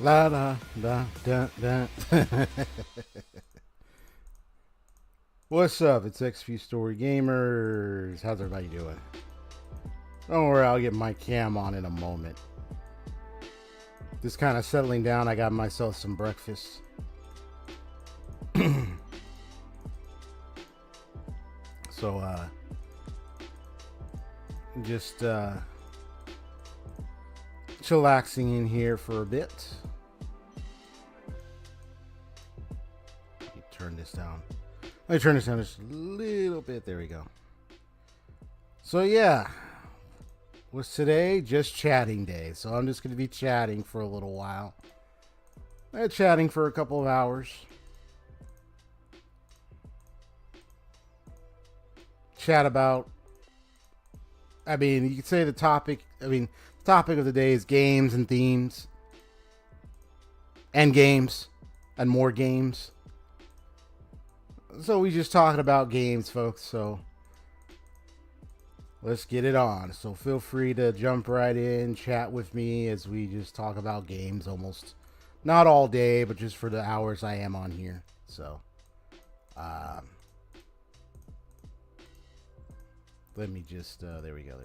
La da da da da. What's up? It's XP Story Gamers. How's everybody doing? Don't worry, I'll get my cam on in a moment. Just kind of settling down. I got myself some breakfast. So, just chillaxing in here for a bit. Let me turn this down. Let me turn this down just a little bit. There we go. So, yeah. Was today just chatting day. So, I'm just going to be chatting for a little while. Chatting for a couple of hours. Chat about, you could say the topic of the day is games and themes and games and more games. So we just talking about games, folks. So let's get it on. So feel free to jump right in, chat with me as we just talk about games almost not all day, but just for the hours I am on here. So let me just, there we go.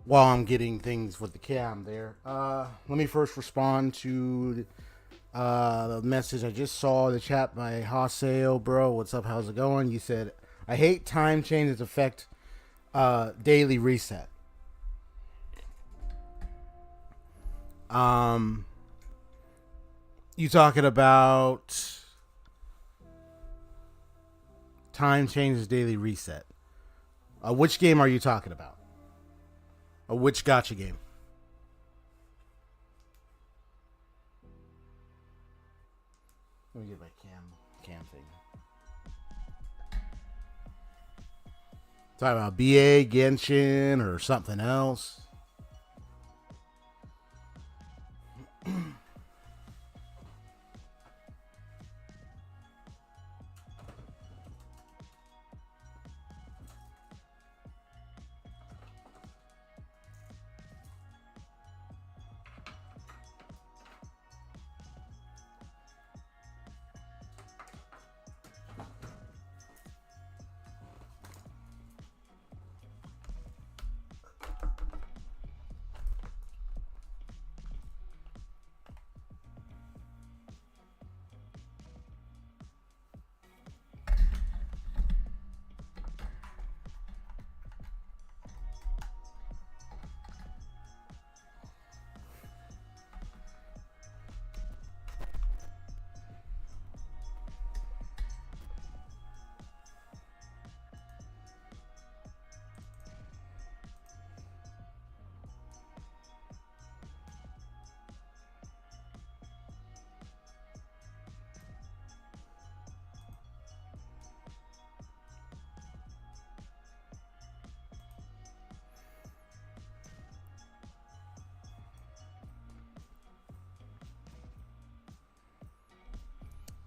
While I'm getting things with the cam there, let me first respond to the message I just saw, the chat by Haseo, bro. What's up? How's it going? You said, I hate time changes affect daily reset. You talking about time changes daily reset. Which game are you talking about? Which gotcha game? Let me get my cam thing. Talking about BA, Genshin, or something else?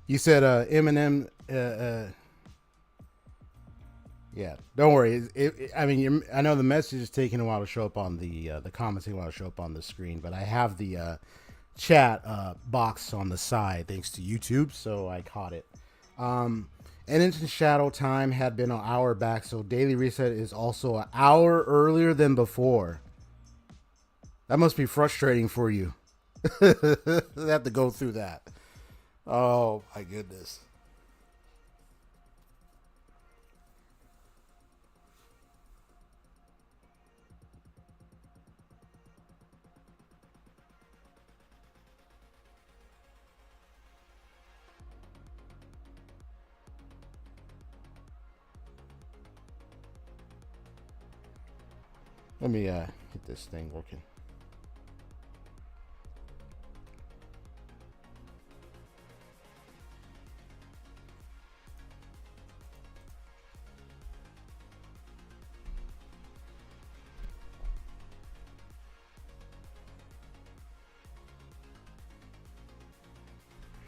You said Eminem. Yeah, don't worry. I know the message is taking a while to show up on the comments taking a while to show up on the screen, but I have the chat box on the side thanks to YouTube, so I caught it. And Instant Shadow time had been an hour back, so daily reset is also an hour earlier than before. That must be frustrating for you. Have to go through that. Oh my goodness. Let me get this thing working.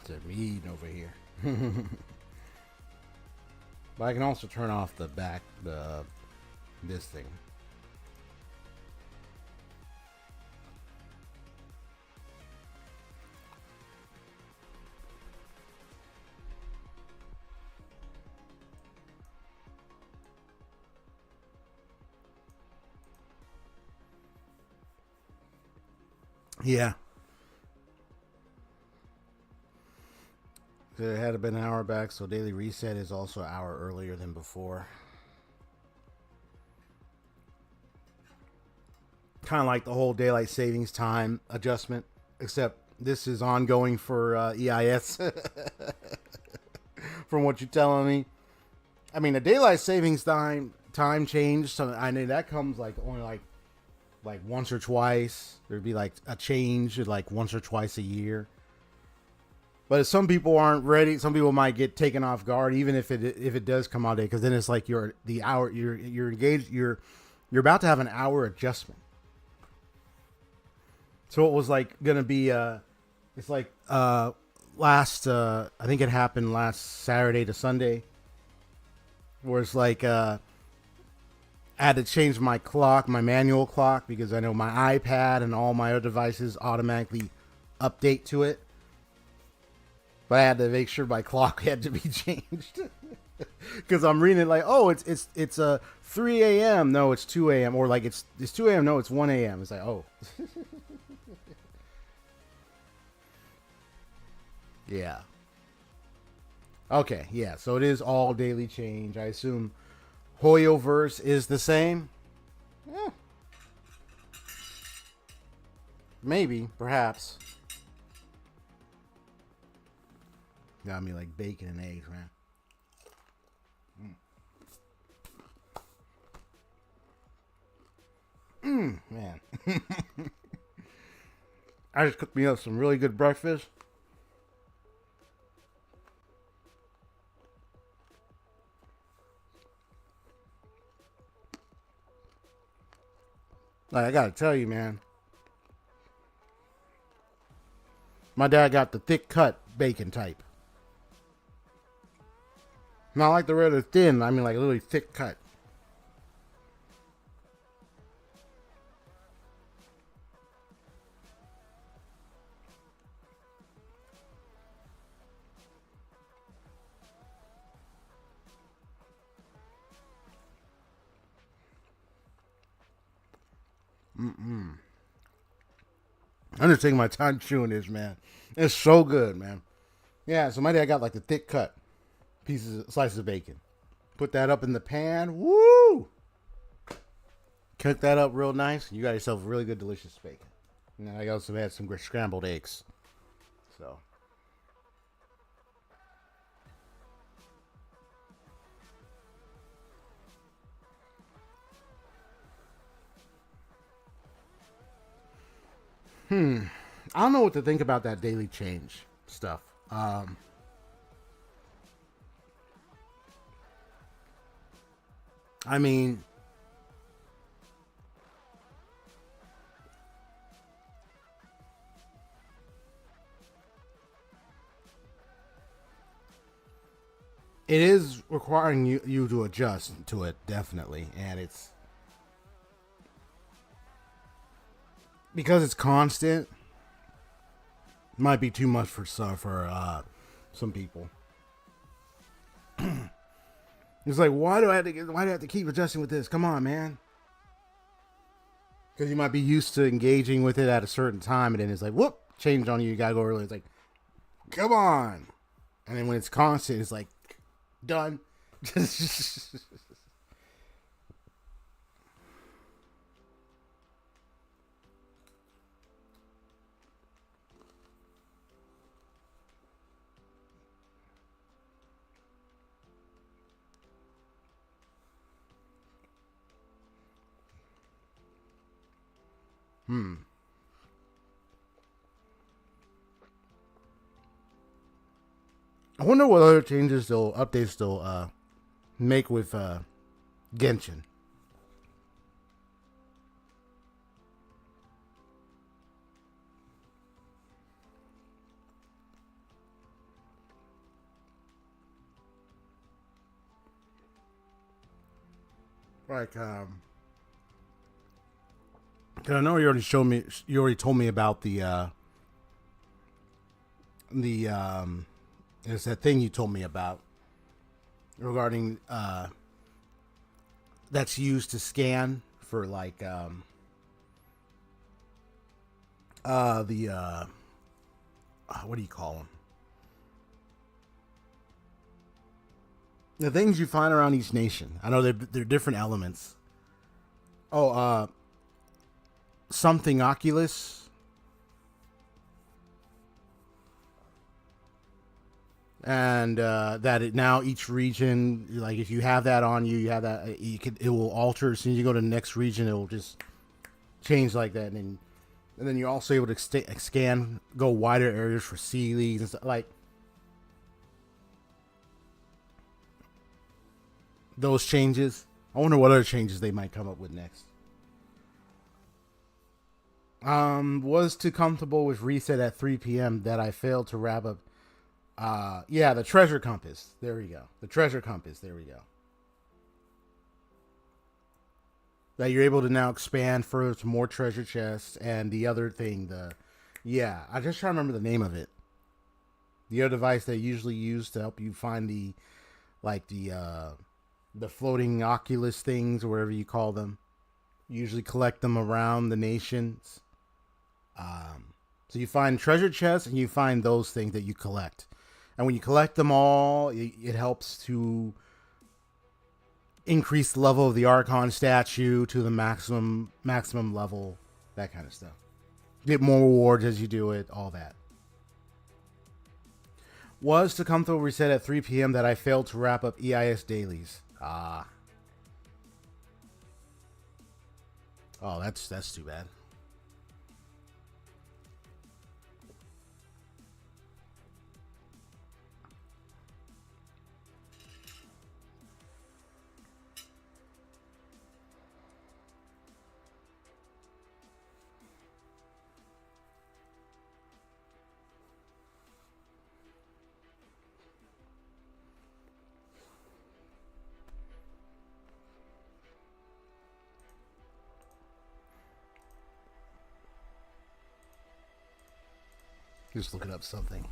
They're mean over here. But I can also turn off this thing. Yeah. It had been an hour back, so daily reset is also an hour earlier than before. Kind of like the whole daylight savings time adjustment, except this is ongoing for EIS. From what you're telling me, I mean, the daylight savings time change. So I know that comes like only like once or twice. There'd be like a change like once or twice a year. But if some people aren't ready, some people might get taken off guard, even if it does come out, because then it's like you're engaged, you're about to have an hour adjustment. So it was like gonna be it's like last I think it happened last Saturday to Sunday, where it's like I had to change my clock, my manual clock, because I know my iPad and all my other devices automatically update to it. But I had to make sure my clock had to be changed because I'm reading it like, oh, it's 3 a.m. No, it's 2 a.m. Or like it's 2 a.m. No, it's 1 a.m. It's like, oh, yeah. Okay, yeah. So it is all daily change. I assume Hoyoverse is the same. Eh, maybe, perhaps. Got me like bacon and eggs, man. Man. I just cooked me up some really good breakfast. Like, I gotta tell you, man. My dad got the thick cut bacon type. Not like the rather thin. I mean, like literally thick cut. I'm just taking my time chewing this, man. It's so good, man. Yeah, so my dad got like the thick cut slices of bacon. Put that up in the pan. Woo! Cook that up real nice. You got yourself a really good, delicious bacon. And then I also had some scrambled eggs. So. I don't know what to think about that daily change stuff. I mean, it is requiring you to adjust to it, definitely. And it's because it's constant, might be too much for some people. It's like, why do I have to keep adjusting with this? Come on, man. Because you might be used to engaging with it at a certain time, and then it's like, whoop, change on you. You gotta go early. It's like, come on. And then when it's constant, it's like, done. I wonder what other updates they'll make with Genshin. Like, 'cause I know you already told me about the it's that thing you told me about regarding that's used to scan for like The what do you call them? The things you find around each nation. I know they're different elements. Oh, something Oculus, and that it now each region, like if you have that on you, you have that. It will alter as soon as you go to the next region. It will just change like that, and then you're also able to scan, go wider areas for sea leagues and stuff like those changes. I wonder what other changes they might come up with next. Was too comfortable with reset at 3 p.m. that I failed to wrap up. Yeah, the treasure compass. There we go. The treasure compass. There we go. That you're able to now expand further to more treasure chests, and the other thing, yeah, I just try to remember the name of it. The other device they usually use to help you find the floating Oculus things or whatever you call them. You usually collect them around the nations. So you find treasure chests and you find those things that you collect. And when you collect them all, it helps to increase the level of the Archon statue to the maximum level, that kind of stuff. Get more rewards as you do it, all that. Was to come to a reset at 3 p.m. that I failed to wrap up EIS dailies. Oh, that's too bad. Just looking up something.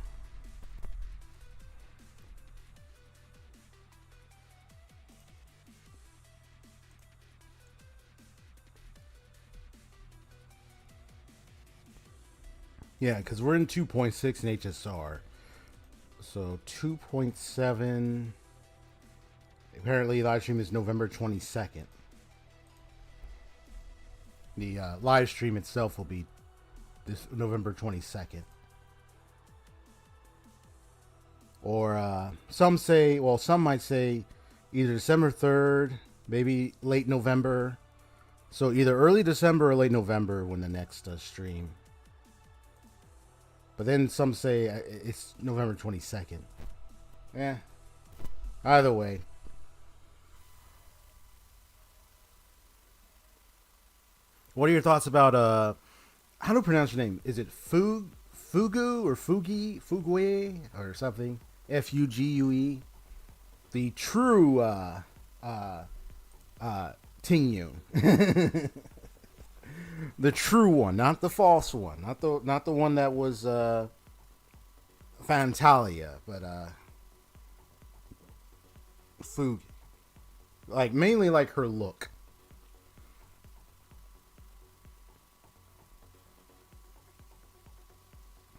Yeah, because we're in 2.6 in HSR. So 2.7. Apparently, live stream is November 22nd. The live stream itself will be this November 22nd. Or some might say either December 3rd, maybe late November. So either early December or late November when the next stream. But then some say it's November 22nd. Yeah. Either way. What are your thoughts about how to pronounce your name? Is it Fugu or Fugue or something? Fugue. The true Ting Yun. The true one, not the false one, not the one that was Fantalia, but Fugue. Like mainly like her look.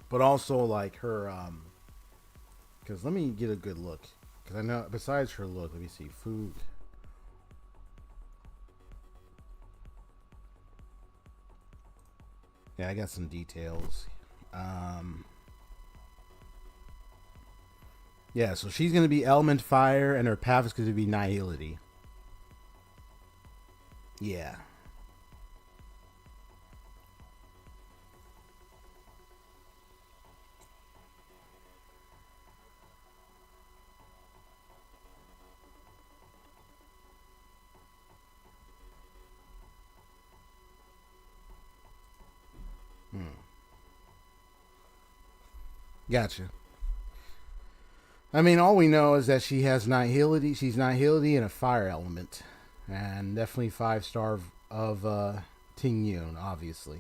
But also like her because let me get a good look, because I know besides her look, let me see. Food. Yeah, I got some details. Yeah, so she's gonna be element fire, and her path is gonna be nihility. Yeah. Gotcha. I mean, all we know is that she has nihility. She's nihility and a fire element, and definitely 5-star of Ting Yun, obviously.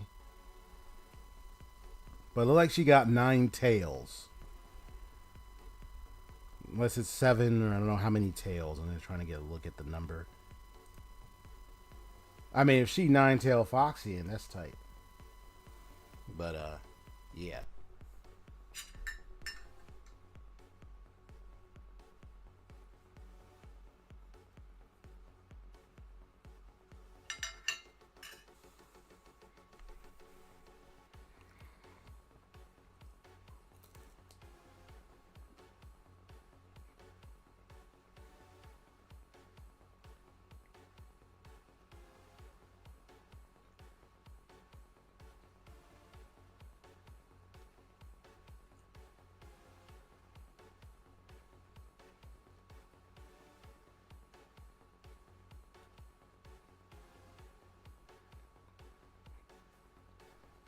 But it looks like she got 9 tails, unless it's 7 or I don't know how many tails. I'm just trying to get a look at the number. I mean, if she 9-tail Foxian, that's tight. But yeah.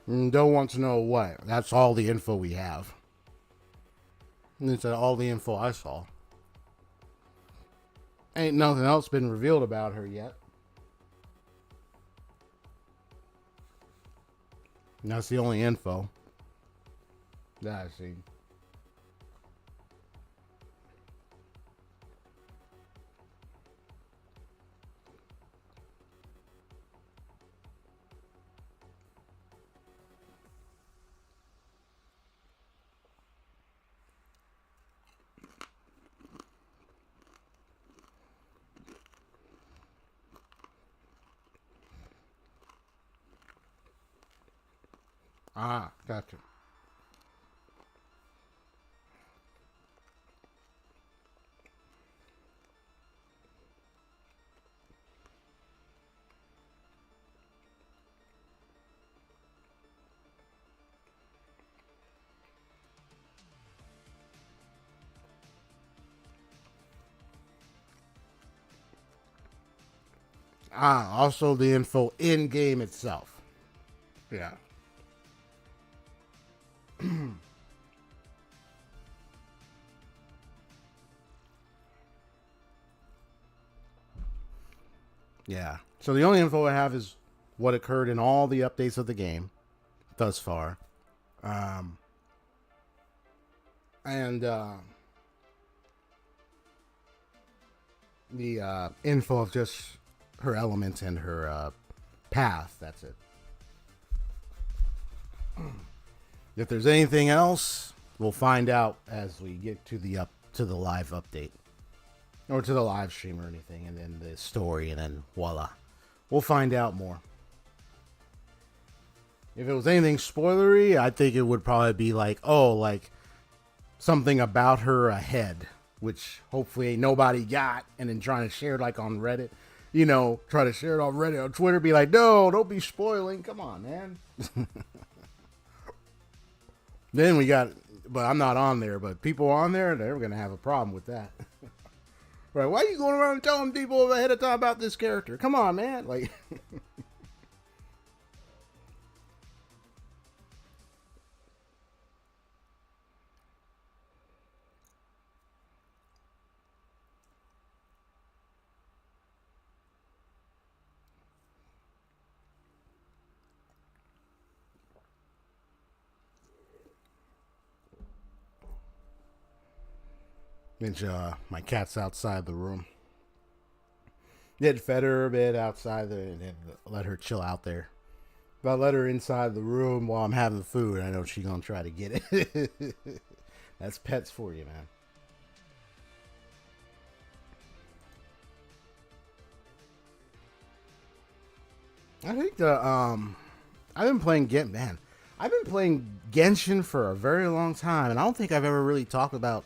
Don't want to know what. That's all the info we have. And it's all the info I saw. Ain't nothing else been revealed about her yet. And that's the only info that I've seen. Ah, gotcha. Ah, also the info in game itself. Yeah. Yeah. So the only info I have is what occurred in all the updates of the game thus far. Um, and the info of just her elements and her path. That's it. If there's anything else, we'll find out as we get to the live update or to the live stream or anything, and then the story, and then voila, we'll find out more. If it was anything spoilery, I think it would probably be like, oh, like something about her ahead, which hopefully ain't nobody got, and then trying to share it like on Reddit. Try to share it on Reddit or Twitter, be like, no, don't be spoiling. Come on, man. Then we got, but I'm not on there, but people on there, they're going to have a problem with that. Right? Why are you going around telling people ahead of time about this character? Come on, man. Like, my cat's outside the room. Did fed her a bit outside there and then let her chill out there. If I let her inside the room while I'm having food, I know she's gonna try to get it. That's pets for you, man. I think I've been playing man. I've been playing Genshin for a very long time, and I don't think I've ever really talked about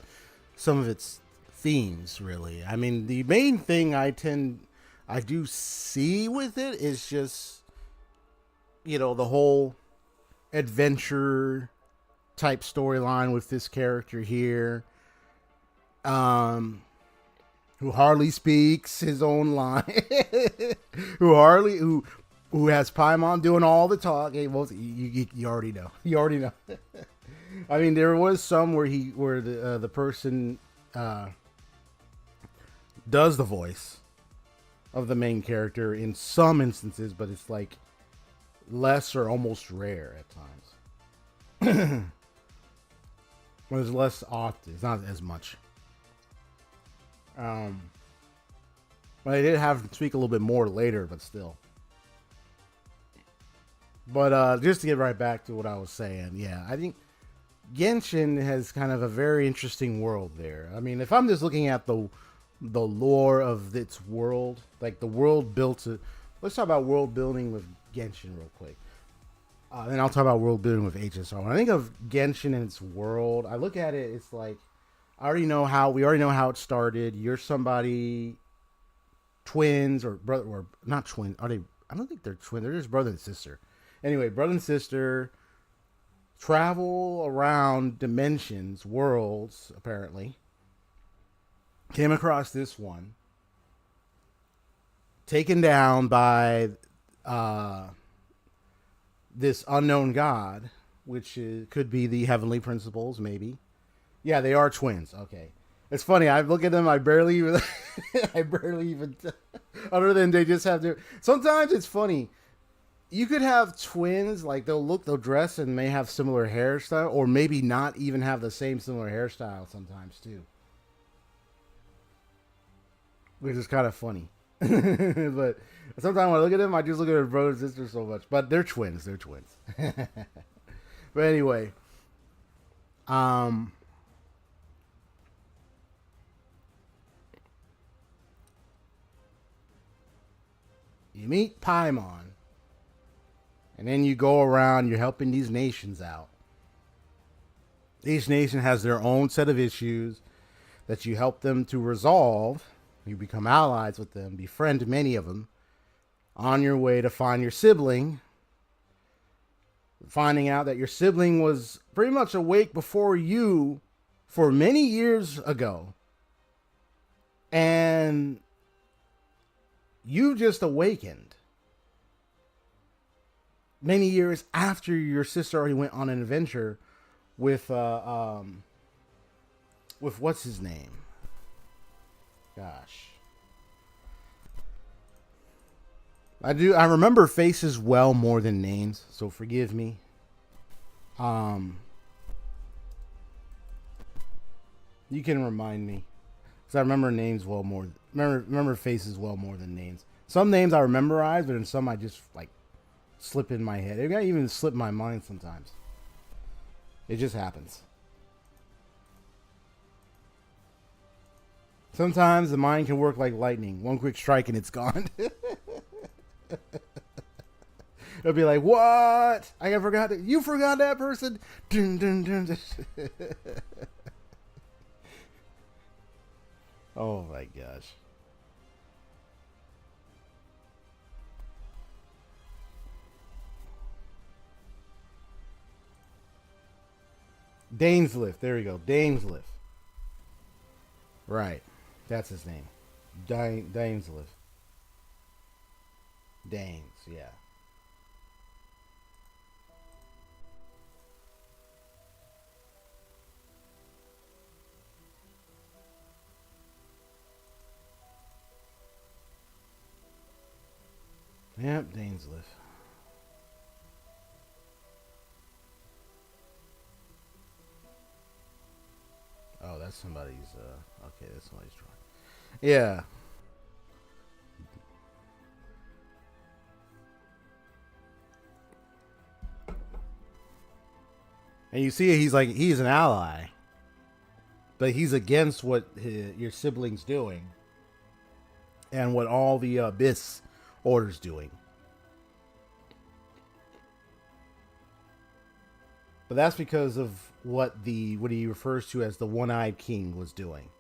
some of its themes. Really, I mean, the main thing I do see with it is just the whole adventure type storyline with this character here, um, who hardly speaks his own line, who has Paimon doing all the talking. Well, you already know. You already know. I mean, there was some where the person does the voice of the main character in some instances, but it's like less or almost rare at times. When it's less often, it's not as much. But I did have him speak a little bit more later, but still. But just to get right back to what I was saying, yeah, I think Genshin has kind of a very interesting world there. I mean, if I'm just looking at the lore of its world, like the world built to, let's talk about world building with Genshin real quick. Then I'll talk about world building with HSR. When I think of Genshin and its world, I look at it. It's like we already know how it started. You're somebody, twins or brother or not twins. Are they? I don't think they're twins. They're just brother and sister. Anyway, brother and sister travel around dimensions, worlds. Apparently, came across this one, taken down by this unknown god, which could be the heavenly principles, maybe. Yeah, they are twins. Okay, it's funny. I look at them. I barely even. I barely even. Other than they just have to. Sometimes it's funny. You could have twins, like they'll dress and may have similar hairstyle, or maybe not even have the same similar hairstyle sometimes too, which is kind of funny. But sometimes when I look at them, I just look at their brother and sister so much. But they're twins. They're twins. But anyway, um, you meet Paimon, and then you go around. You're helping these nations out. Each nation has their own set of issues that you help them to resolve. You become allies with them, befriend many of them, on your way to find your sibling, finding out that your sibling was pretty much awake before you for many years ago. And you just awakened many years after your sister already went on an adventure with what's his name? Gosh. I remember faces well more than names, so forgive me. Um you can remind me. Because I remember names well more remember faces well more than names. Some names I memorize, but in some I just like slip in my head. It might even slip my mind sometimes. It just happens. Sometimes the mind can work like lightning. One quick strike and it's gone. It'll be like, what? I forgot that. You forgot that person? Dun, dun, dun. Oh my gosh. Dainsliff. There we go. Dainsliff. Right. That's his name. Dainsliff. Danes, yeah. Yep, Dainsliff. Oh, that's somebody's. Okay, that's somebody's drawing. Yeah, and you see, he's an ally, but he's against what your siblings doing and what all the Abyss orders doing. But that's because of what he refers to as the one-eyed king was doing.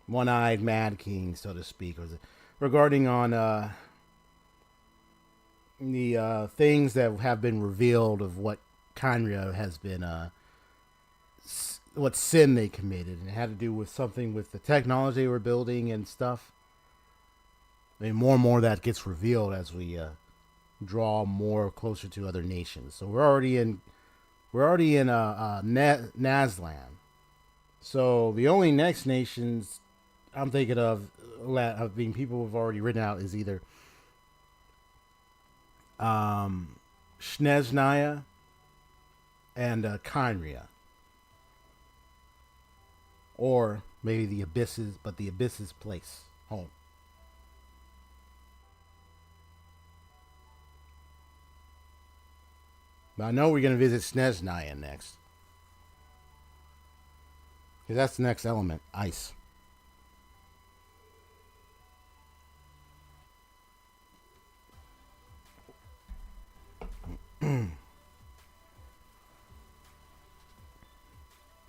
One-eyed mad king, so to speak, regarding on the things that have been revealed of what Khaenri'ah has been, what sin they committed, and it had to do with something with the technology they were building and stuff. I mean, more and more that gets revealed as we draw more closer to other nations. So we're already in Nazlan. So the only next nations I'm thinking of being people have already written out is either Snezhnaya and Khaenri'ah, or maybe the Abysses, but the Abysses place home. But I know we're gonna visit Snezhnaya next, because that's the next element, ice.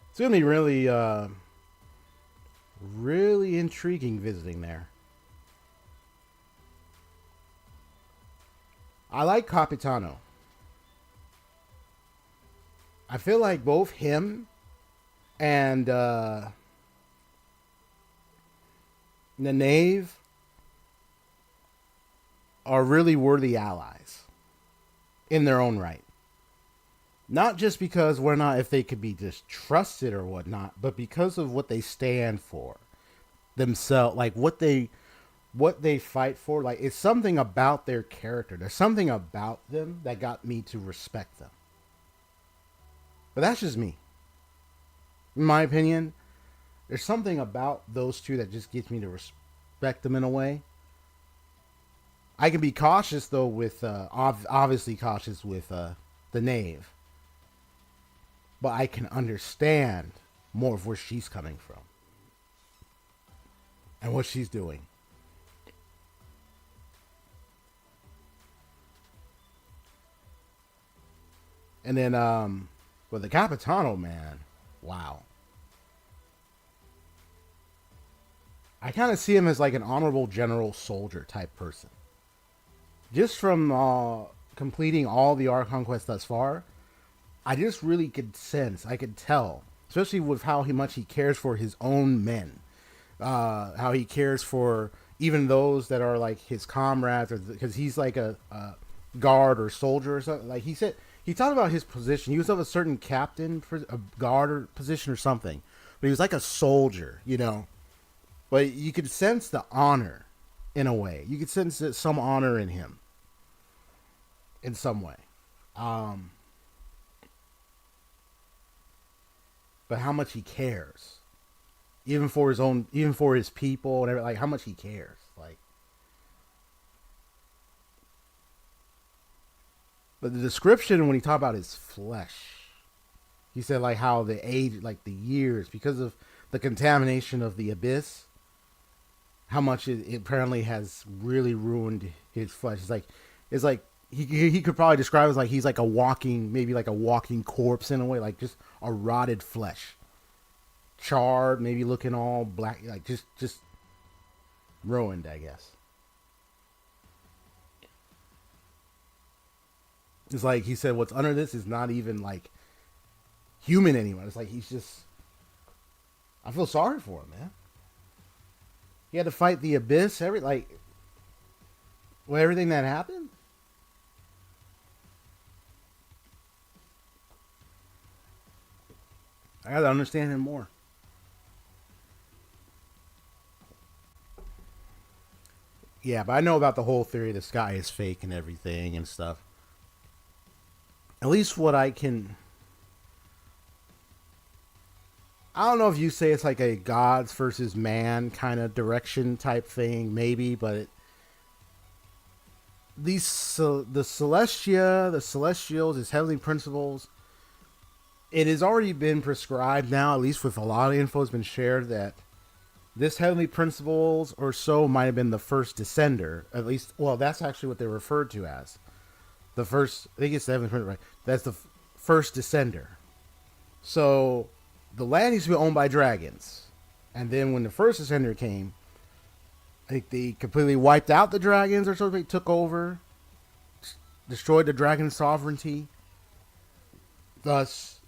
It's gonna be really, really intriguing visiting there. I like Capitano. I feel like both him and the Knave are really worthy allies in their own right. Not just because we're not if they could be just trusted or whatnot, but because of what they stand for themselves, like what they fight for. Like it's something about their character. There's something about them that got me to respect them. But that's just me. In my opinion, there's something about those two that just gets me to respect them in a way. I can be cautious though with obviously cautious with the Knave, but I can understand more of where she's coming from and what she's doing. And then with the Capitano, man, wow. I kind of see him as like an honorable general soldier type person. Just from completing all the Archon quests thus far, I just really could sense, I could tell, especially with how much he cares for his own men, how he cares for even those that are like his comrades, because he's like a guard or soldier or something. Like he said, he talked about his position. He was of a certain captain for a guard or position or something, but he was like a soldier, you know. But you could sense the honor in a way. You could sense some honor in him in some way. But how much he cares, even for his own, even for his people, and everything, like how much he cares. Like, but the description when he talked about his flesh, he said like how the age, like the years, because of the contamination of the abyss, how much it apparently has really ruined his flesh. It's like he could probably describe it as like he's like a walking, maybe like a walking corpse in a way, like just a rotted flesh, charred, maybe looking all black, like just ruined, I guess. It's like he said, what's under this is not even like human anymore. It's like he's just. I feel sorry for him, man. He had to fight the abyss, everything that happened. I gotta understand him more. Yeah, but I know about the whole theory the sky is fake and everything and stuff. At least what I can. I don't know if you say it's like a gods versus man kind of direction type thing, maybe, but the Celestia, the Celestials, his heavenly principles, it has already been prescribed now, at least with a lot of info has been shared, that this heavenly principles or so might have been the first descender. At least, well, that's actually what they're referred to as. The first, I think it's the heavenly principle, right? That's the first descender. So the land used to be owned by dragons. And then when the first descender came, I think they completely wiped out the dragons or something, took over, destroyed the dragon sovereignty. Thus,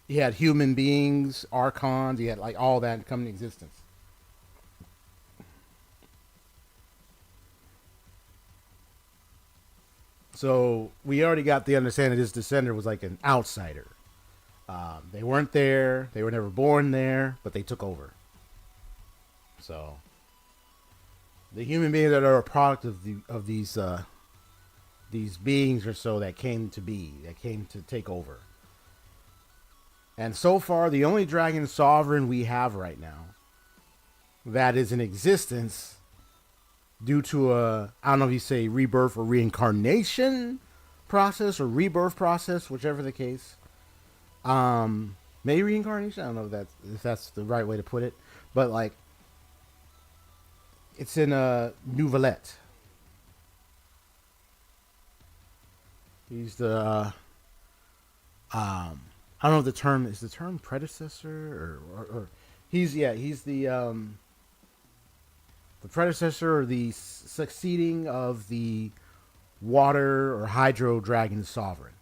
you had human beings, archons, you had like all that come into existence. So we already got the understanding this descender was like an outsider. They weren't there, they were never born there, but they took over. So the human beings that are a product of these beings or so that came to be, that came to take over. And so far, the only dragon sovereign we have right now that is in existence due to a, I don't know if you say rebirth or reincarnation process or rebirth process, whichever the case. Maybe reincarnation. I don't know if that's the right way to put it, but like it's in a Nouvellette. He's the I don't know if the term is the term predecessor or he's the predecessor or the succeeding of the water or hydro dragon sovereign.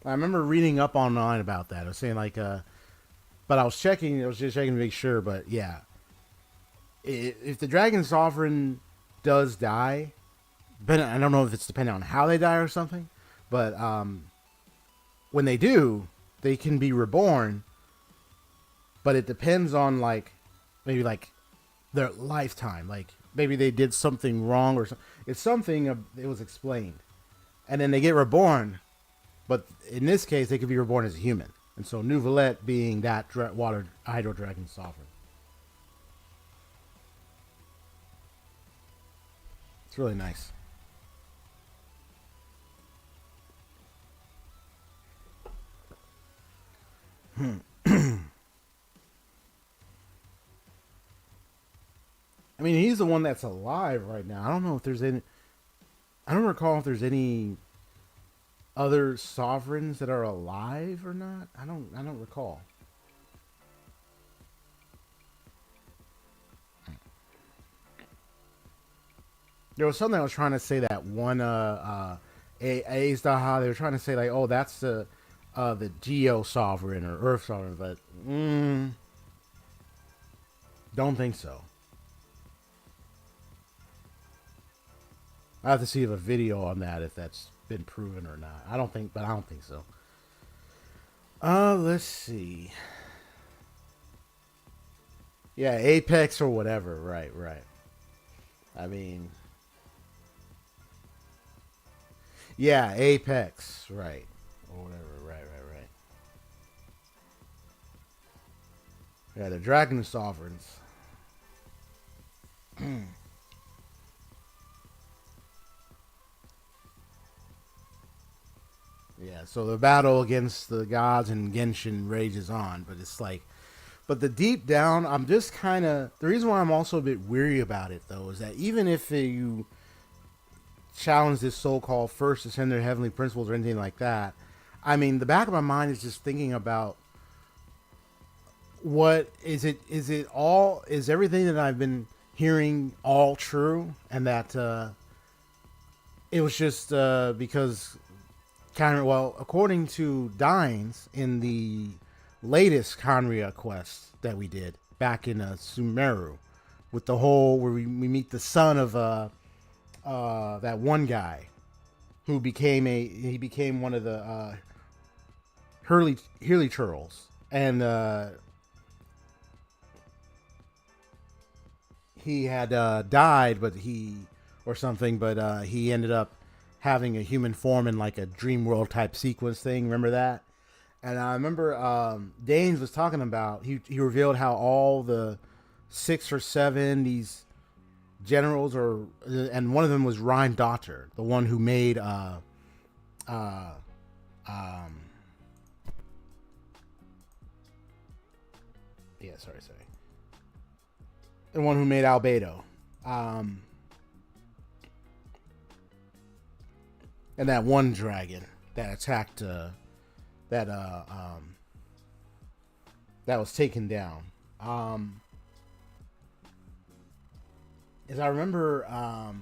I remember reading up online about that. I was saying like but I was just checking to make sure, but yeah. If the dragon sovereign does die, but I don't know if it's dependent on how they die or something, but when they do, they can be reborn, but it depends on like maybe like their lifetime. Like maybe they did something wrong or something. It's something it was explained, and then they get reborn, but in this case they could be reborn as a human, and so Nouvellette being that water hydro dragon sovereign. It's really nice. I mean, he's the one that's alive right now. I don't know if there's any. I don't recall if there's any other sovereigns that are alive or not. I don't recall. There was something I was trying to say that one A's Daha. They were trying to say like, oh, that's the Geo sovereign or Earth sovereign, but don't think so. I have to see a video on that if that's been proven or not. I don't think so. Let's see. Yeah, Apex or whatever. Right. I mean, yeah, Apex, right, or whatever. Right. Yeah, the Dragon Sovereigns. Yeah, so the battle against the gods and Genshin rages on, but it's like, but the deep down, I'm just kind of, the reason why I'm also a bit weary about it, though, is that even if you challenge this so-called first ascender heavenly principles or anything like that, I mean, the back of my mind is just thinking about what is everything that I've been hearing all true, and that it was just because according to Dines in the latest Conria quest that we did back in Sumeru, with the whole where we meet the son of that one guy who became one of the Hurley Churls, and he had died, but he ended up having a human form in like a dream world type sequence thing. Remember that? And I remember Danes was talking about, he revealed how all the 6 or 7 these generals and one of them was Ryan Daughter, the one who made the one who made Albedo. And that one dragon that attacked that was taken down. As I remember,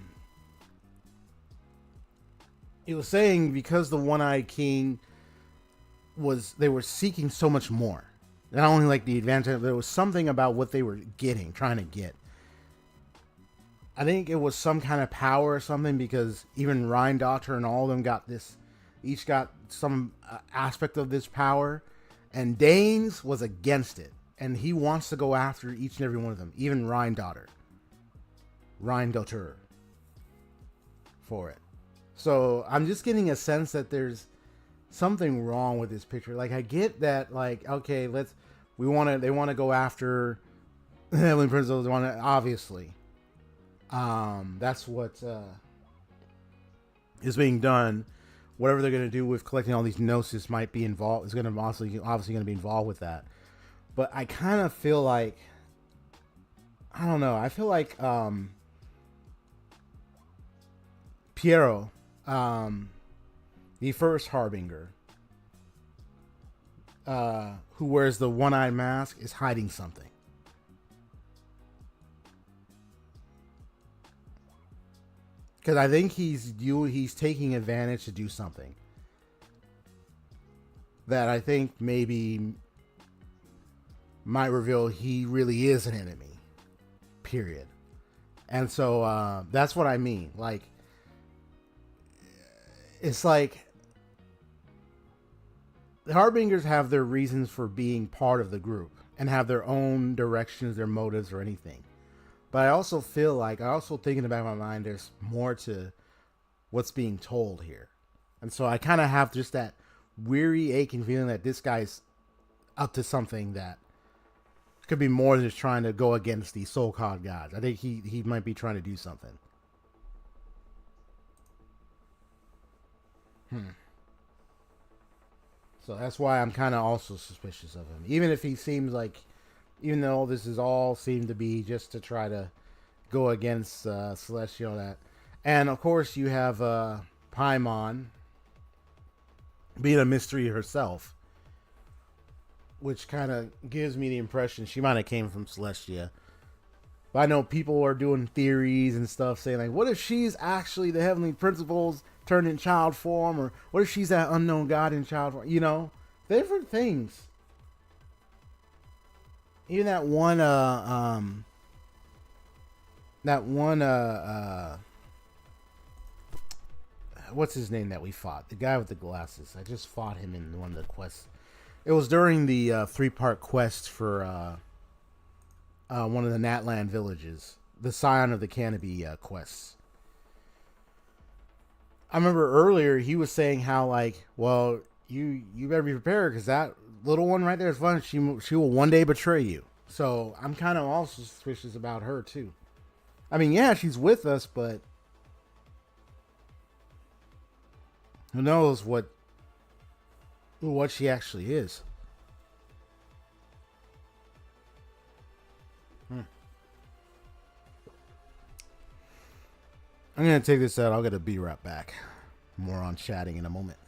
he was saying because the One-Eyed King they were seeking so much more. Not only like the advantage, there was something about what they were trying to get. I think it was some kind of power or something, because even Ryan Daughter and all of them each got some aspect of this power, and Danes was against it, and he wants to go after each and every one of them, even Ryan Daughter for it. So I'm just getting a sense that there's something wrong with this picture. Like, I get that, like, okay, they want to go after the Heavenly Principles. Obviously. That's what is being done, whatever they're going to do with collecting all these gnosis might be involved. Is going to obviously going to be involved with that. But I kind of feel like, I don't know. I feel like Piero, the first Harbinger, who wears the one-eyed mask, is hiding something. Because I think he's taking advantage to do something that I think maybe might reveal he really is an enemy. Period. And so that's what I mean. Like, it's like the Harbingers have their reasons for being part of the group and have their own directions, their motives, or anything. But I also feel like, I also think in the back of my mind, there's more to what's being told here. And so I kind of have just that weary, aching feeling that this guy's up to something that could be more than just trying to go against the so-called gods. I think he might be trying to do something. So that's why I'm kind of also suspicious of him. Even if he seems like, even though this is all seemed to be just to try to go against Celestial, that. And of course you have Paimon being a mystery herself, which kind of gives me the impression she might have came from Celestia. But I know people are doing theories and stuff saying, like, what if she's actually the Heavenly Principles turned in child form? Or what if she's that unknown god in child form? You know, different things. Even that one, what's his name that we fought? The guy with the glasses. I just fought him in one of the quests. It was during the 3-part quest for one of the Natlan villages, the Scion of the Canopy quests. I remember earlier he was saying how, like, well, you better be prepared because that little one right there is fun. She will one day betray you. So I'm kind of also suspicious about her too. I mean, yeah, she's with us, but who knows what she actually is. I'm going to take this out. I'll get a B right back. More on chatting in a moment.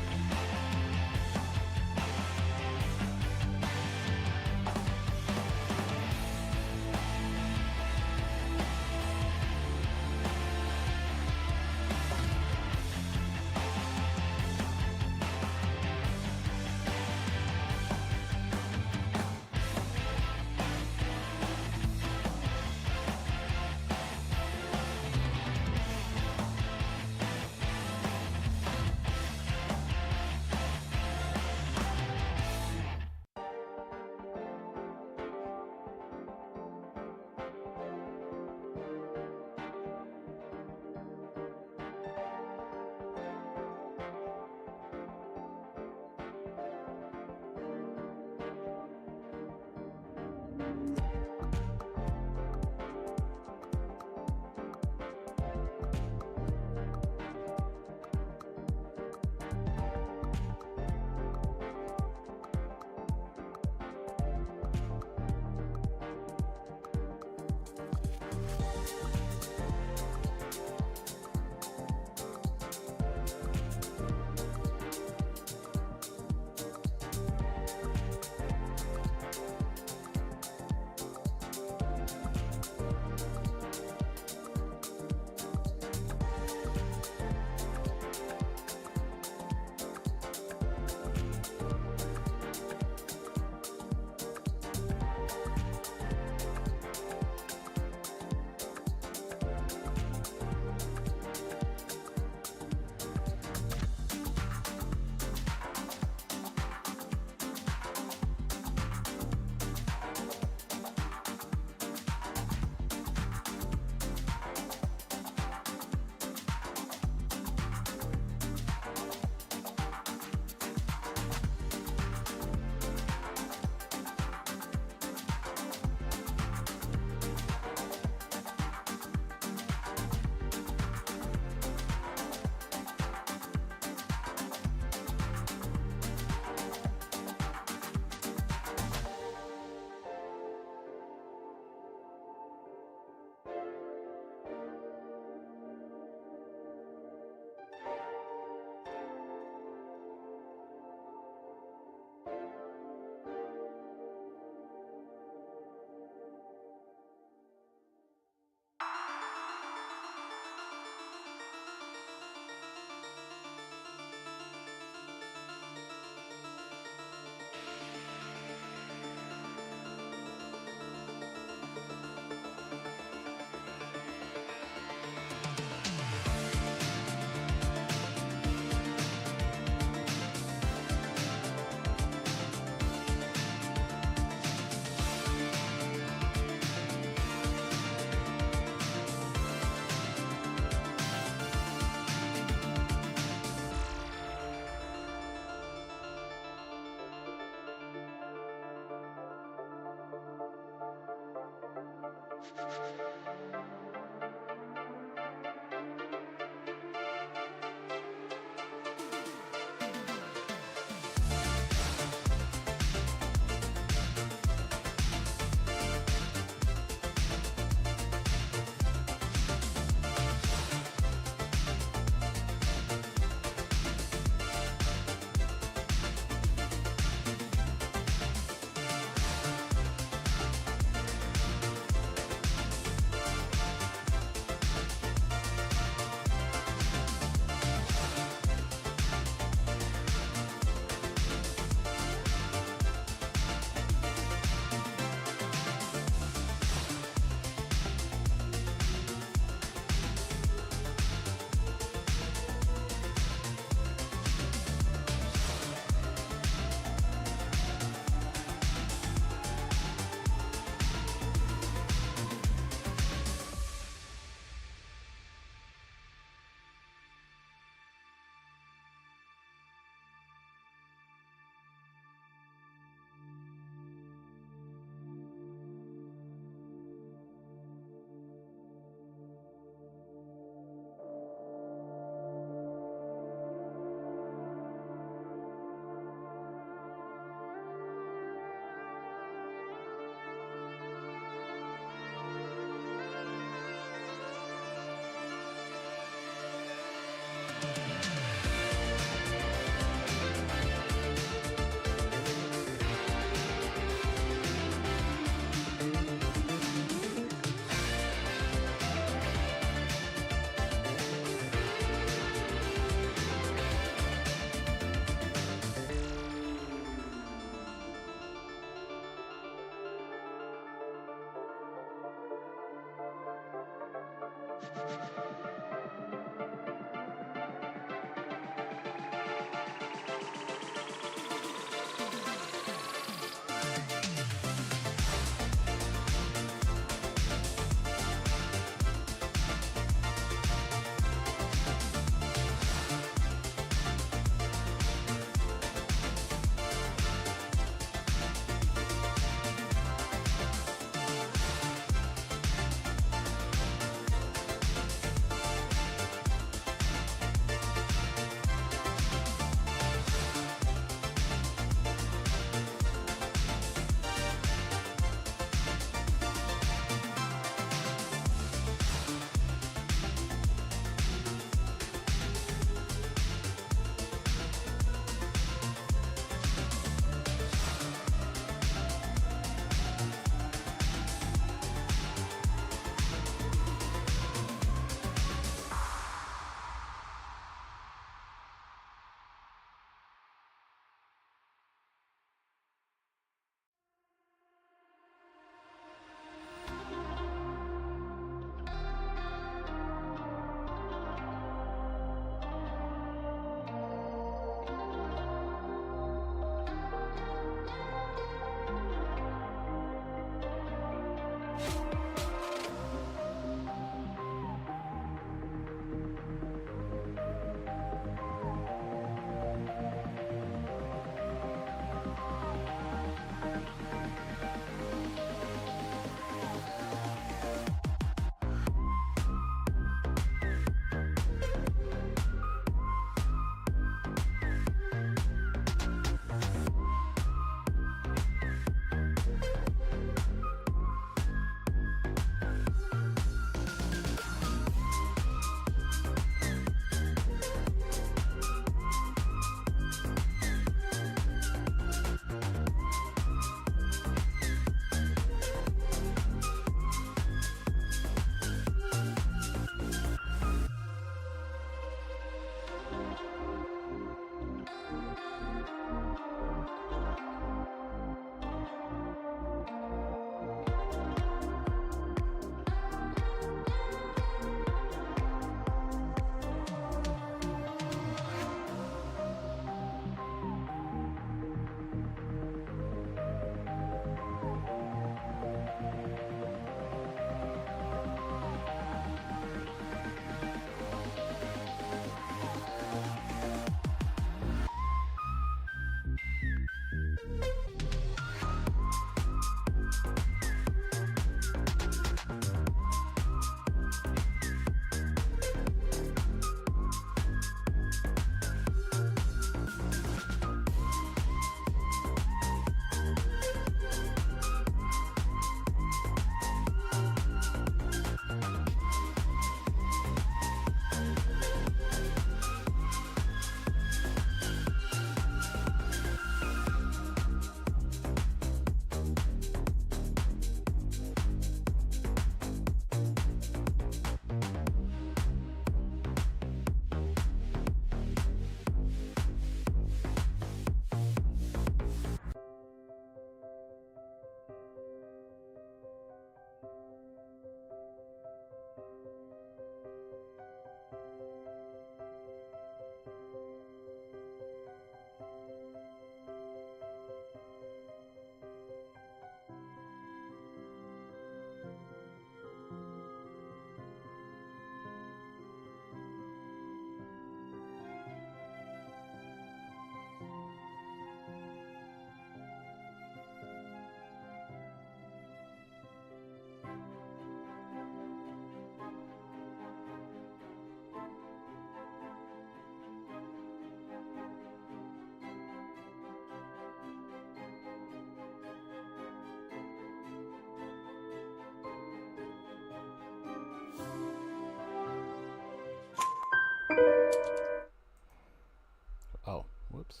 Oh, whoops.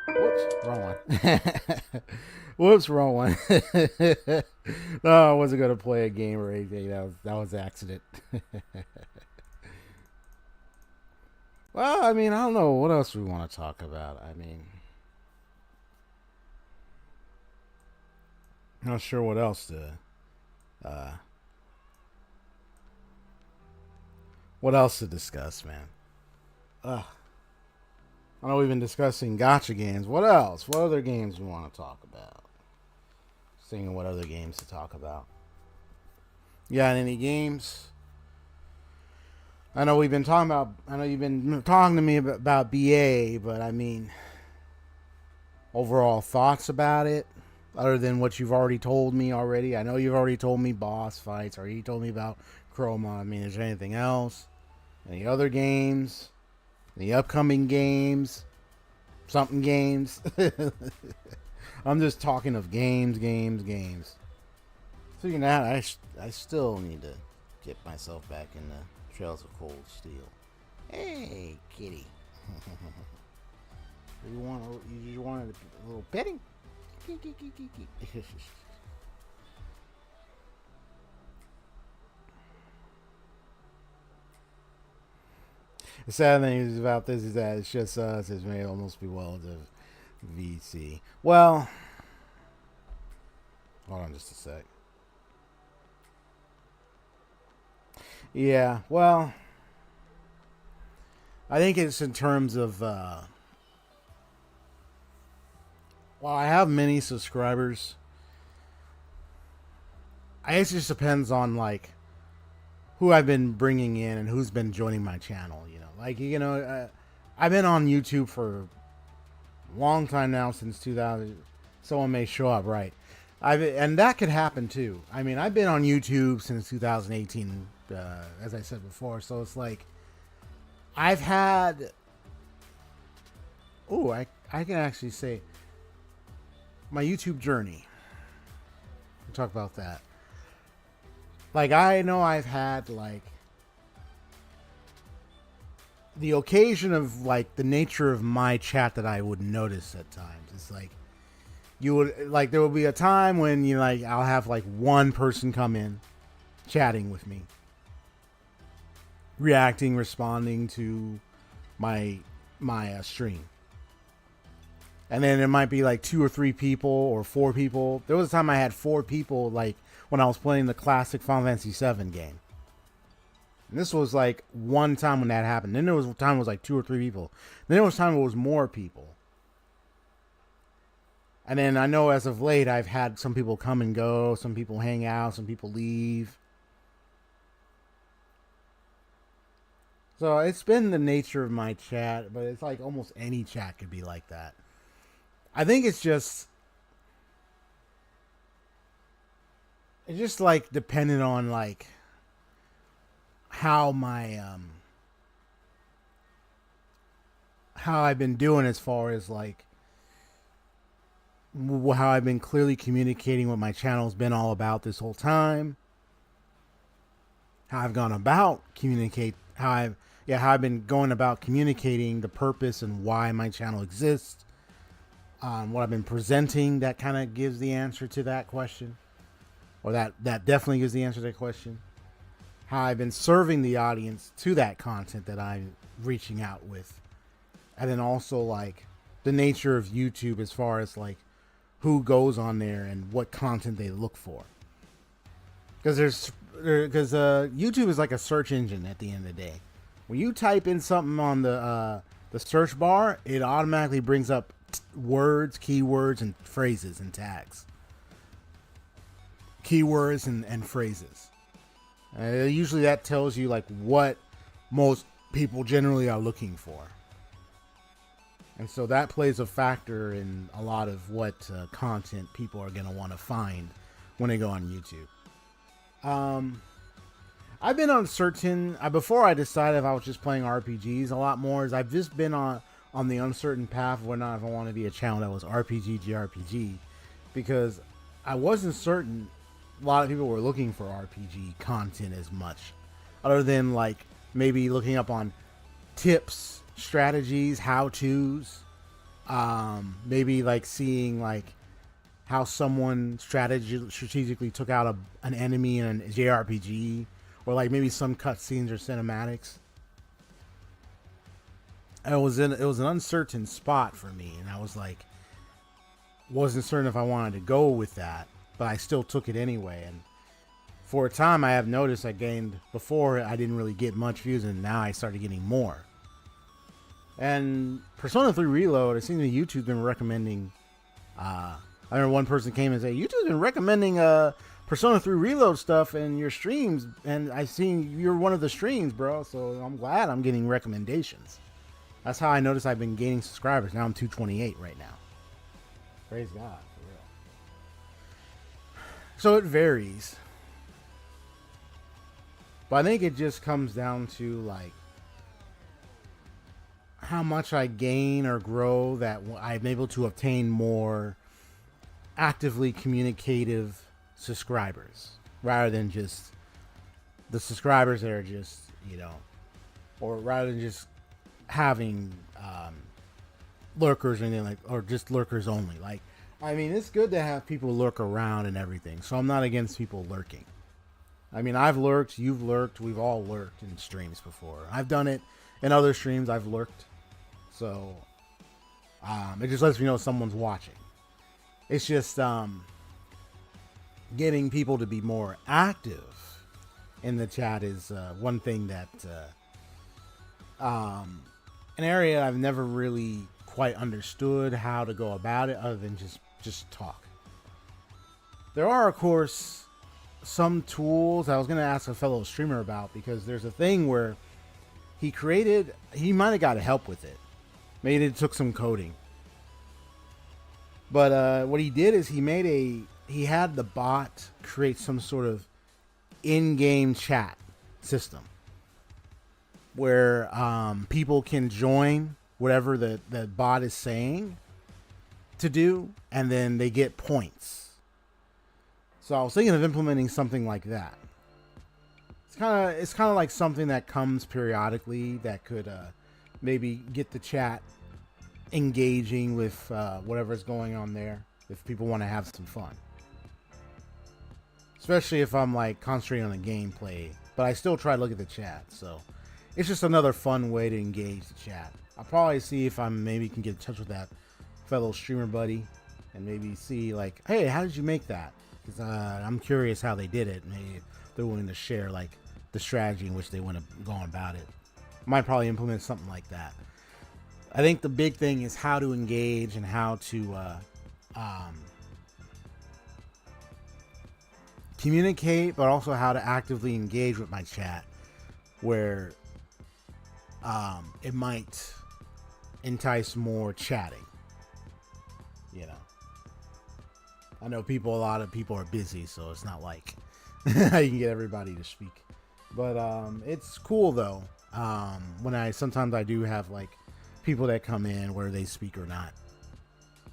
Whoops, wrong one. Whoops, wrong one. No, I wasn't gonna play a game or anything. That was an accident. Well, I mean, I don't know what else we want to talk about. I mean, I'm not sure what else uh, to discuss, man. Ugh. I know we've been discussing gotcha games. What else? What other games we want to talk about? Seeing what other games to talk about. You got any games? I know we've been talking about. I know you've been talking to me about BA, but I mean, overall thoughts about it, other than what you've already told me already. I know you've already told me boss fights, or you told me about Chroma. I mean, is there anything else? Any other games? The upcoming games? Something games? I'm just talking of games. Speaking of that, I still need to get myself back in the Trails of Cold Steel. Hey, kitty. You wanted a little petting? The sad thing is about this is that it's just us. It may almost be well as a VC. Well, hold on just a sec. Yeah, well, I think it's in terms of, well, I have many subscribers. I guess it just depends on, like, who I've been bringing in and who's been joining my channel, you know. Like, you know, I've been on YouTube for a long time now, since 2000. Someone may show up, right? And that could happen, too. I mean, I've been on YouTube since 2018, as I said before, so it's like, I've had... Oh, I can actually say my YouTube journey. We'll talk about that. Like, I know I've had, like, the occasion of, like, the nature of my chat that I would notice at times. It's like, you would, like, there will be a time when, you know, like, I'll have, like, one person come in chatting with me, reacting, responding to my stream. And then it might be, like, 2 or 3 people or 4 people. There was a time I had 4 people, like, when I was playing the classic Final Fantasy VII game. And this was like one time when that happened. Then there was a time it was like 2 or 3 people. Then there was time it was more people. And then I know as of late I've had some people come and go, some people hang out, some people leave. So it's been the nature of my chat, but it's like almost any chat could be like that. I think it's just like dependent on like how my how I've been doing as far as like how I've been clearly communicating what my channel's been all about this whole time, how I've gone about how I've been going about communicating the purpose and why my channel exists, what I've been presenting. That kind of gives the answer to that question. Or that definitely gives the answer to that question. How I've been serving the audience to that content that I'm reaching out with. And then also, like, the nature of YouTube as far as, like, who goes on there and what content they look for. Because YouTube is like a search engine at the end of the day. When you type in something on the search bar, it automatically brings up words, keywords, and phrases and tags. Keywords and phrases. Usually that tells you like what most people generally are looking for. And so that plays a factor in a lot of what content people are going to want to find when they go on YouTube. I've been on certain... before I decided if I was just playing RPGs a lot more, is I've just been on the uncertain path of whether or not if I want to be a channel that was RPG, JRPG. Because I wasn't certain a lot of people were looking for RPG content as much. other than like maybe looking up on tips, strategies, how-tos. Maybe like seeing like how someone strategically took out an enemy in a JRPG, or like maybe some cutscenes or cinematics. It was an uncertain spot for me, and I was like, wasn't certain if I wanted to go with that, but I still took it anyway. And for a time, I have noticed I gained, before I didn't really get much views, and now I started getting more. And Persona 3 Reload, it seems that YouTube's been recommending. I remember one person came and said, YouTube's been recommending Persona 3 Reload stuff in your streams, and I seen you're one of the streams, bro. So I'm glad I'm getting recommendations. That's how I noticed I've been gaining subscribers. Now I'm 228 right now. Praise God, for real. So it varies. But I think it just comes down to like how much I gain or grow, that I'm able to obtain more actively communicative subscribers rather than just the subscribers that are just, you know, or rather than just having lurkers or anything, like, or just lurkers only. Like, I mean, it's good to have people lurk around and everything, so I'm not against people lurking. I mean, I've lurked, you've lurked, we've all lurked in streams before. I've done it in other streams, I've lurked. So, it just lets me know someone's watching. It's just getting people to be more active in the chat is one thing that an area I've never really quite understood how to go about it, other than just talk. There are, of course, some tools I was going to ask a fellow streamer about, because there's a thing where he might have got help with it. Maybe it took some coding. But what he did is he had the bot create some sort of in-game chat system where people can join whatever the bot is saying to do, and then they get points. So I was thinking of implementing something like that. It's kind of like something that comes periodically that could maybe get the chat engaging with whatever's going on there, if people want to have some fun. Especially if I'm like concentrating on the gameplay, but I still try to look at the chat. So it's just another fun way to engage the chat. I'll probably see if I maybe can get in touch with that fellow streamer buddy and maybe see like, hey, how did you make that? Because I'm curious how they did it. Maybe they're willing to share like the strategy in which they want to go on about it. Might probably implement something like that. I think the big thing is how to engage and how to communicate, but also how to actively engage with my chat, where it might entice more chatting. You know, I know a lot of people are busy, so it's not like you can get everybody to speak. But it's cool though. Sometimes I do have like people that come in, whether they speak or not.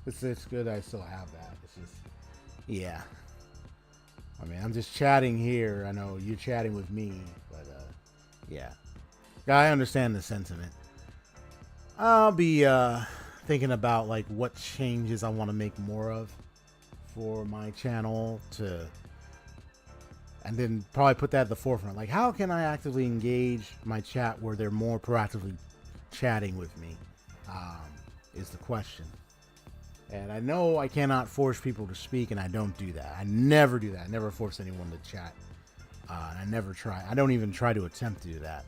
It's good I still have that. It's just, yeah. I mean, I'm just chatting here. I know you're chatting with me, but yeah. I understand the sentiment. I'll be thinking about like what changes I want to make more of for my channel and then probably put that at the forefront. Like, how can I actively engage my chat where they're more proactively chatting with me, is the question. And I know I cannot force people to speak, and I don't do that. I never do that. I never force anyone to chat. And I never try. I don't even try to attempt to do that.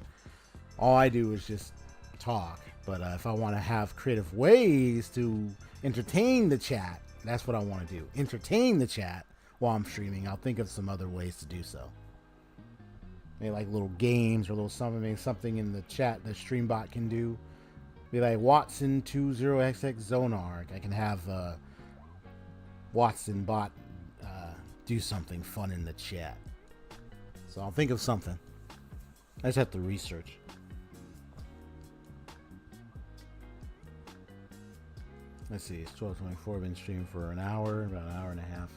All I do is just talk. But if I want to have creative ways to entertain the chat, that's what I want to do. Entertain the chat while I'm streaming. I'll think of some other ways to do so. Maybe like little games or little something. Maybe something in the chat that StreamBot can do. Be like Watson20XX Zonarg. I can have Watson bot do something fun in the chat. So I'll think of something. I just have to research. Let's see, it's 12:24. Been streaming for an hour, about an hour and a half.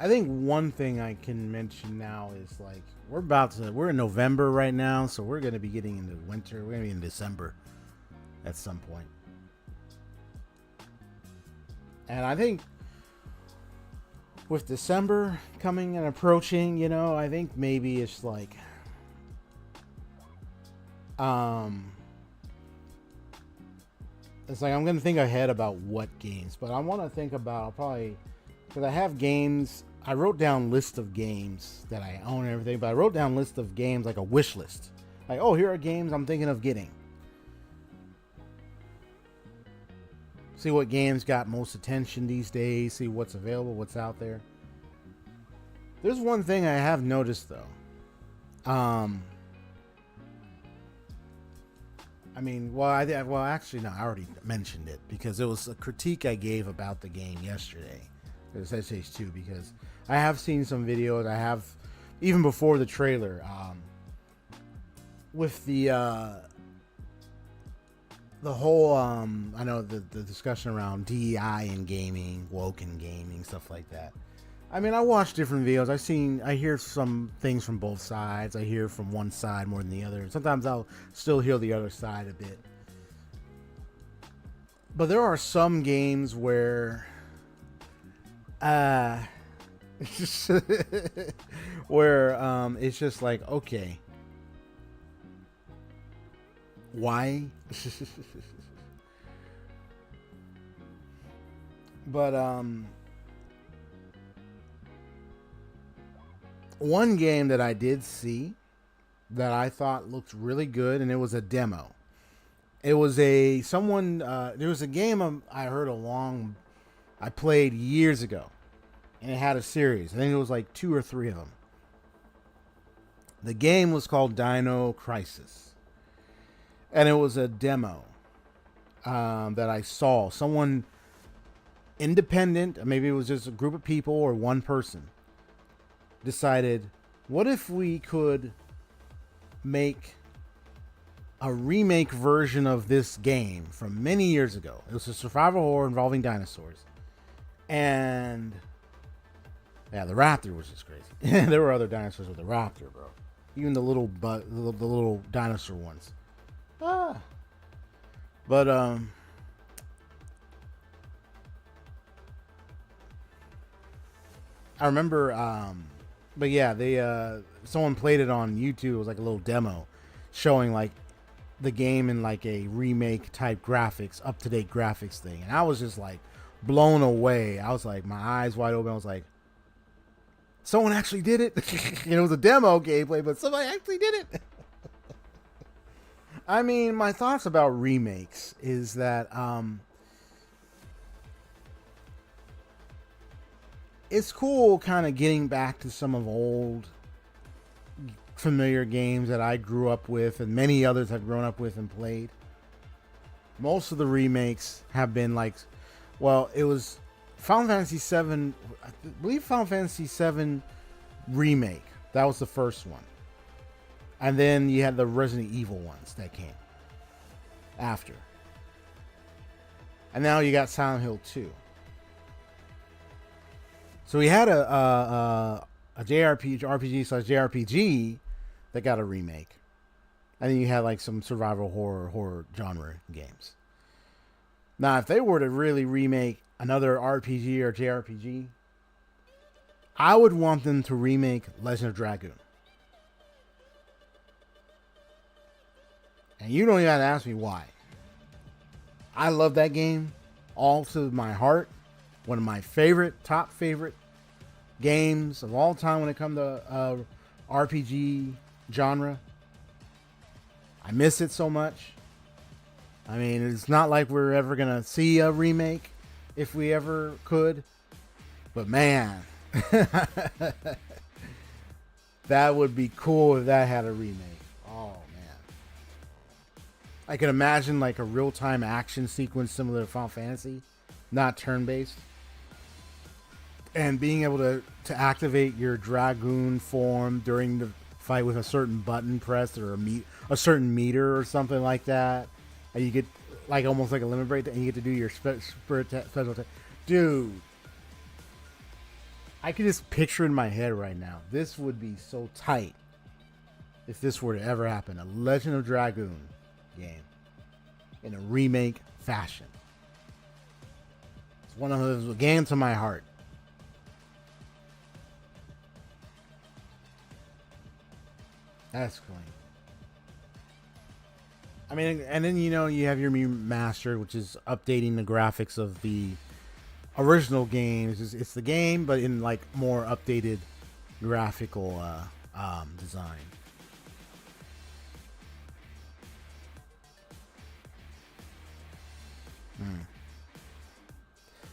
I think one thing I can mention now is like we're in November right now, so we're gonna be getting into winter. We're gonna be in December at some point. And I think with December coming and approaching, you know, I think maybe it's like it's like I'm gonna think ahead about what games, but I want to think about probably because I have games. I wrote down list of games that I own and everything, but I wrote down list of games like a wish list. Like, oh, here are games I'm thinking of getting. See what games got most attention these days. See what's available, what's out there. There's one thing I have noticed though. I mean, well, actually, no, I already mentioned it because it was a critique I gave about the game yesterday. It was SH2 because I have seen some videos. I have, even before the trailer, with the whole, I know the discussion around DEI in gaming, woke in gaming, stuff like that. I mean, I watch different videos. I hear some things from both sides. I hear from one side more than the other. Sometimes I'll still hear the other side a bit. But there are some games where, where it's just like, okay, why? But one game that I did see that I thought looked really good, and it was a demo. It was there was a game I played years ago, and it had a series. I think it was like 2 or 3 of them. The game was called Dino Crisis, and it was a demo that I saw. Someone independent, maybe it was just a group of people or one person, decided, what if we could make a remake version of this game from many years ago? It was a survival horror involving dinosaurs. And yeah, the raptor was just crazy. There were other dinosaurs with the raptor, bro. Even the little the little dinosaur ones. But I remember but yeah, they someone played it on YouTube. It was like a little demo showing like the game in like a remake type graphics, up to date graphics thing, and I was just like blown away. I was like, my eyes wide open. I was like, someone actually did it. It was a demo gameplay, but somebody actually did it. I mean, my thoughts about remakes is that it's cool kind of getting back to some of old familiar games that I grew up with and many others have grown up with and played. Most of the remakes have been like, well, it was Final Fantasy VII, I believe Final Fantasy VII Remake. That was the first one. And then you had the Resident Evil ones that came after. And now you got Silent Hill 2. So we had a RPG slash JRPG that got a remake. And then you had like some survival horror genre games. Now, if they were to really remake another RPG or JRPG, I would want them to remake Legend of Dragoon. And you don't even have to ask me why. I love that game all to my heart. One of my top favorite games of all time when it comes to RPG genre. I miss it so much. I mean, it's not like we're ever going to see a remake if we ever could. But man, that would be cool if that had a remake. Oh, man. I can imagine like a real-time action sequence similar to Final Fantasy, not turn-based. And being able to activate your Dragoon form during the fight with a certain button pressed or a certain meter or something like that. And you get like almost like a limit break and you get to do your special attack. Dude. I could just picture in my head right now. This would be so tight if this were to ever happen. A Legend of Dragoon game in a remake fashion. It's one of those games to my heart. That's clean. I mean, and then you have your remastered, which is updating the graphics of the original games. It's the game, but in like more updated graphical design. Mm.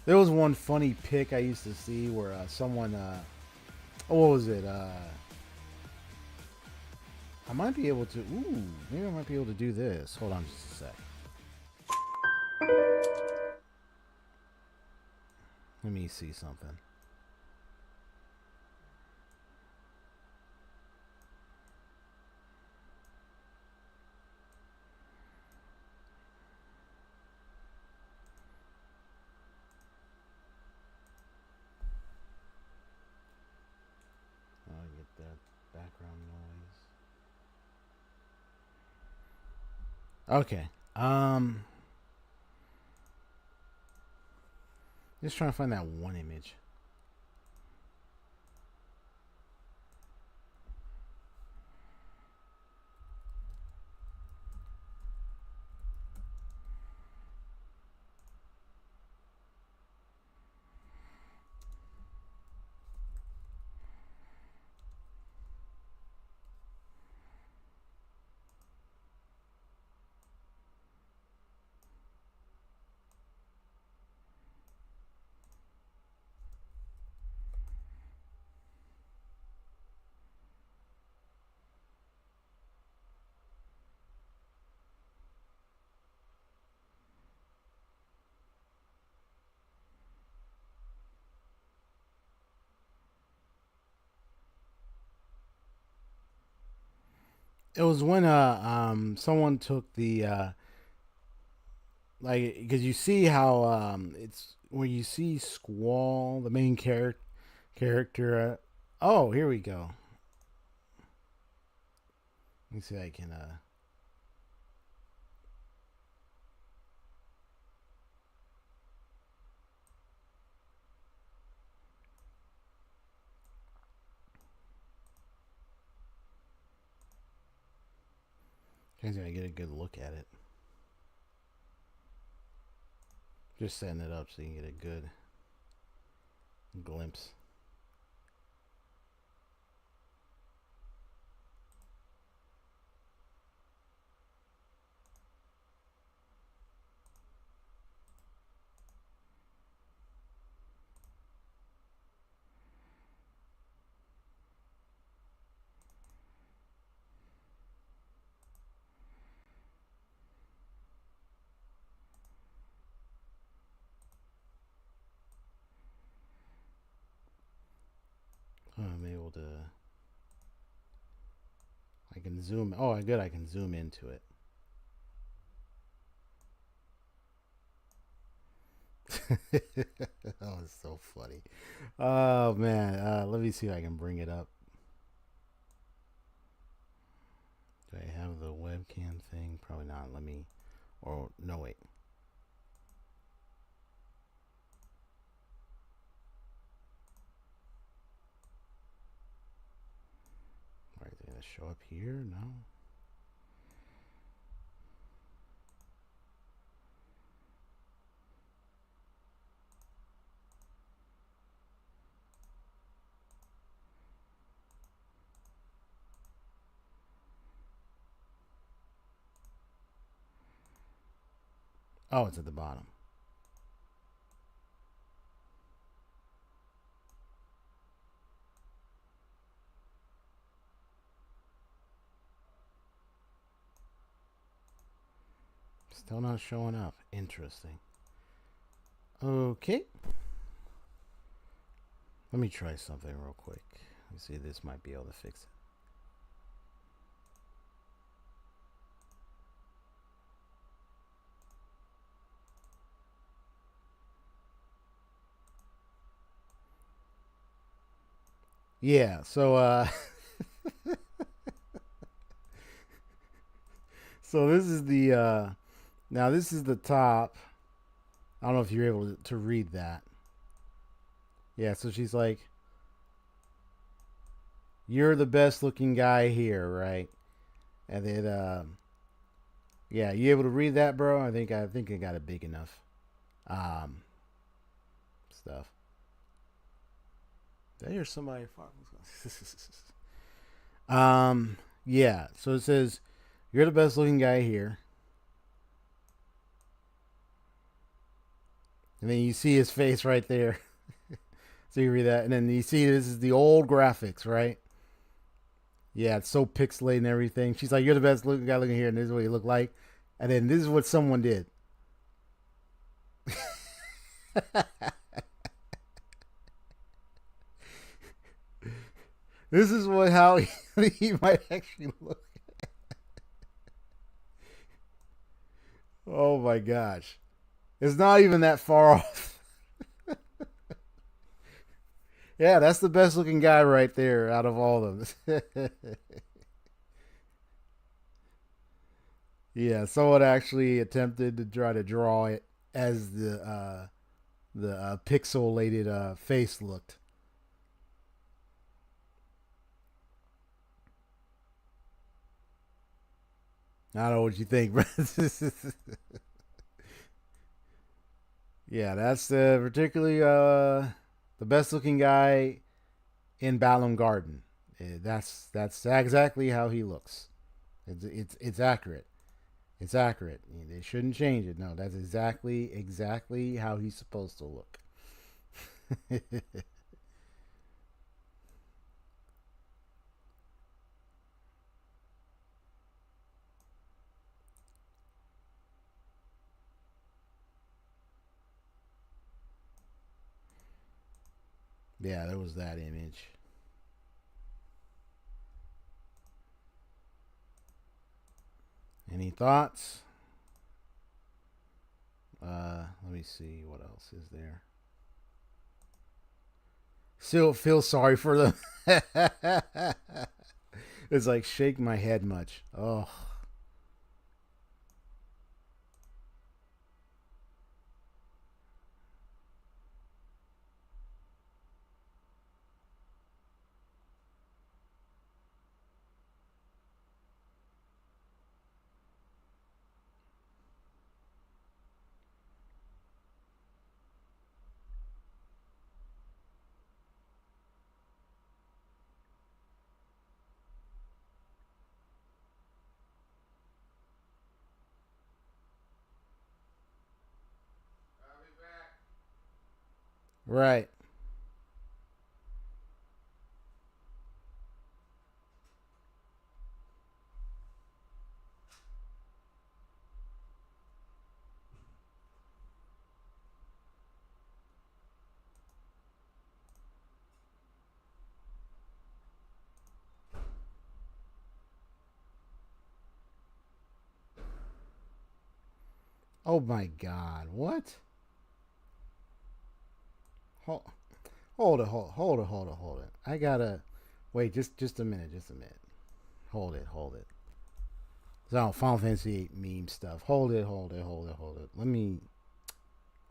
There was one funny pic I used to see where someone, what was it? I might be able to. Ooh, maybe I might be able to do this. Hold on just a sec. Let me see something. Oh, I get that background noise. Okay. Just trying to find that one image. It was when someone took the like, because you see how it's when you see Squall, the main character. Oh, here we go. Let me see if I can get a good look at it. Just setting it up so you can get a good glimpse. I'm able to. I can zoom. Oh, good. I can zoom into it. That was so funny. Oh man. Let me see if I can bring it up. Do I have the webcam thing? Probably not. Let me. Or no, wait. Right, is it gonna show up here? No. Oh, it's at the bottom. Still not showing up. Interesting. Okay. Let me try something real quick. Let's see if this might be able to fix it. Yeah. So so this is the now this is the top. I don't know if you're able to read that. Yeah. So she's like, "You're the best looking guy here, right?" And then yeah, you able to read that, bro? I think I got it big enough. Um, stuff. Did I hear somebody? Yeah. So it says, "You're the best looking guy here," and then you see his face right there. So you read that, and then you see this is the old graphics, right? Yeah, it's so pixelated and everything. She's like, "You're the best looking guy looking here," and this is what you look like. And then this is what someone did. This is what how he might actually look. Oh my gosh, it's not even that far off. Yeah, that's the best looking guy right there out of all of them. Yeah, someone actually attempted to try to draw it as the pixelated face looked. I don't know what you think, but yeah, that's particularly the best looking guy in Balam Garden. That's exactly how he looks. It's accurate. It's accurate. They shouldn't change it. No, that's exactly how he's supposed to look. Yeah, there was that image. Any thoughts? Let me see what else is there. Still feel sorry for them. It's like shake my head much. Oh, right. Oh my God, what? Hold, hold it. I gotta wait. Just a minute. Just a minute. Hold it. So Final Fantasy 8 meme stuff. Hold it. Let me.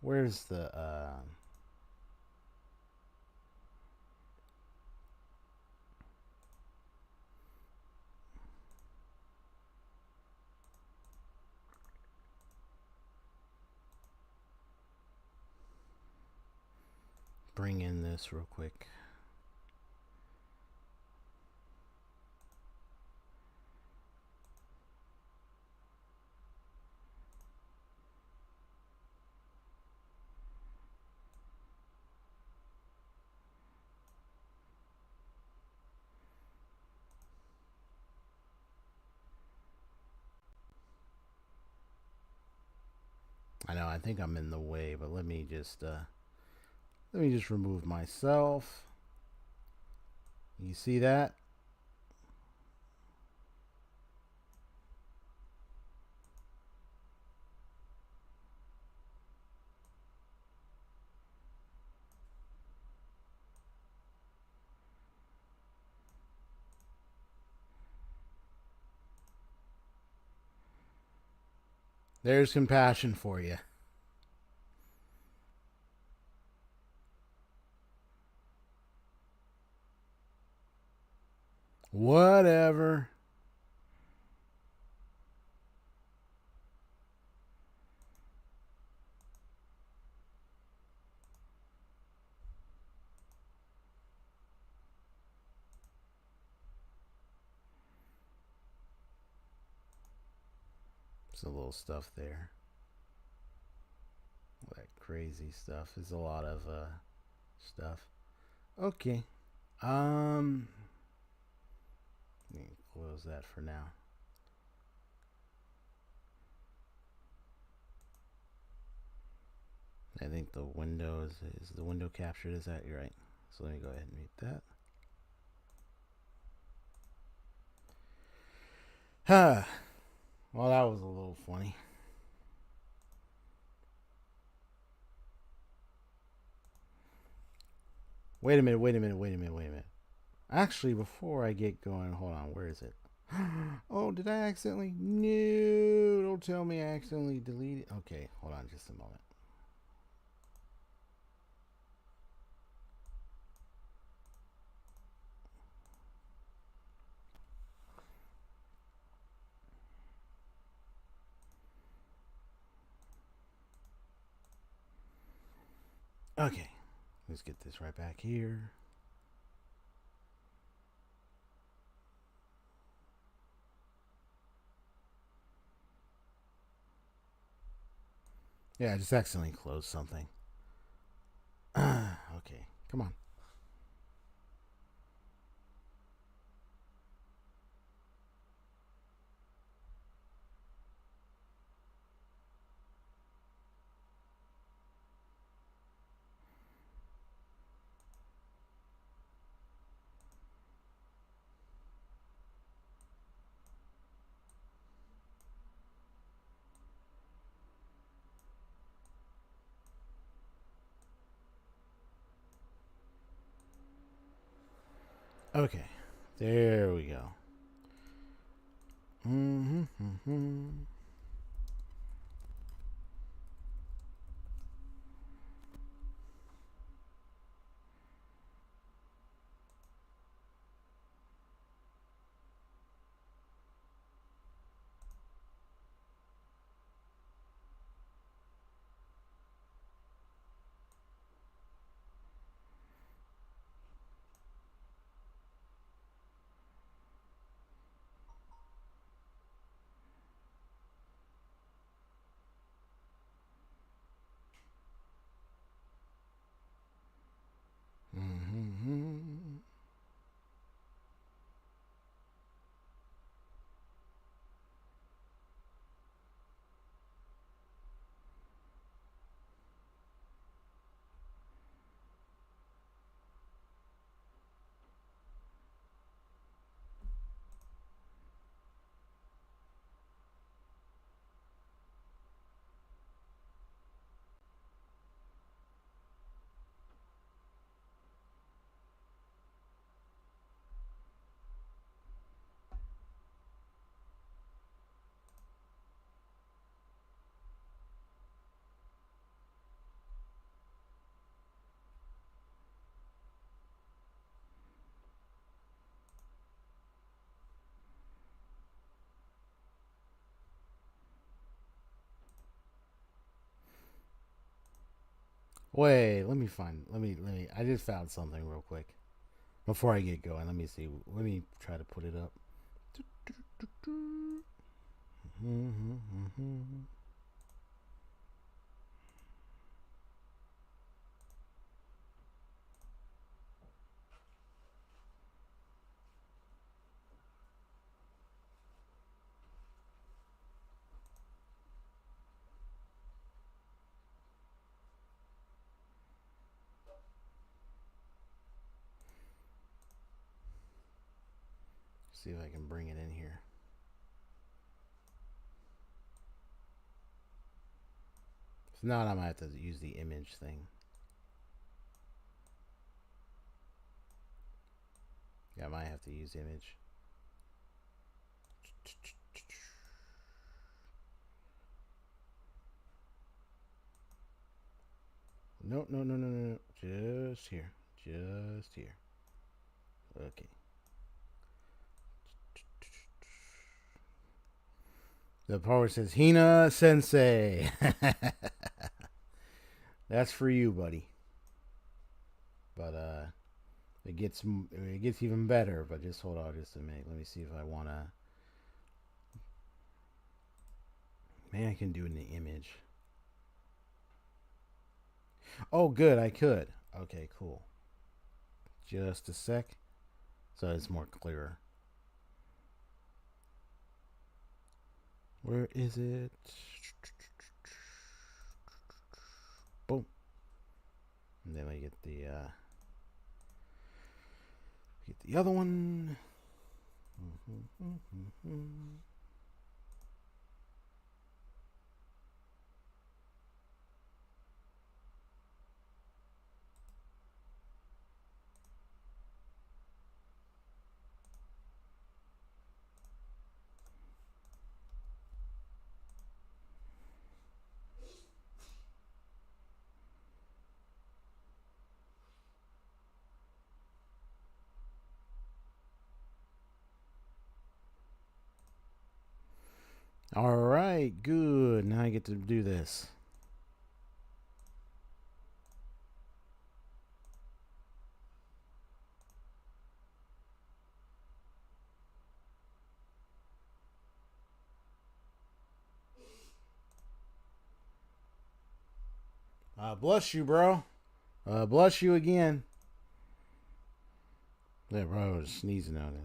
Where's the bring in this real quick? I know. I think I'm in the way, but let me just remove myself. You see that? There's compassion for you. Whatever. It's a little stuff there. That crazy stuff. There's a lot of stuff. Okay. Let me close that for now. I think the window is the window captured. Is that you're right? So let me go ahead and mute that. Huh. Well, that was a little funny. Wait a minute. Actually, before I get going, hold on. Where is it? Oh, did I accidentally? No, don't tell me I accidentally deleted. Okay, hold on just a moment. Okay, let's get this right back here. Yeah, I just accidentally closed something. Okay, come on. Okay, there we go. Wait, let me find. Let me. I just found something real quick before I get going. Let me see. Let me try to put it up. See if I can bring it in here. So now I might have to use the image thing. Yeah, I might have to use image. No, no, no, no, no, no. Just here. Just here. Okay. The power says, Hina Sensei. That's for you, buddy. But it gets even better. But just hold on just a minute. Let me see if I wanna. Man, I can do it in the image. Oh, good. I could. Okay, cool. Just a sec, so it's more clearer. Where is it? Boom. And then we get the other one. All right, good. Now I get to do this. Bless you, bro. Bless you again. That bro was sneezing out of it.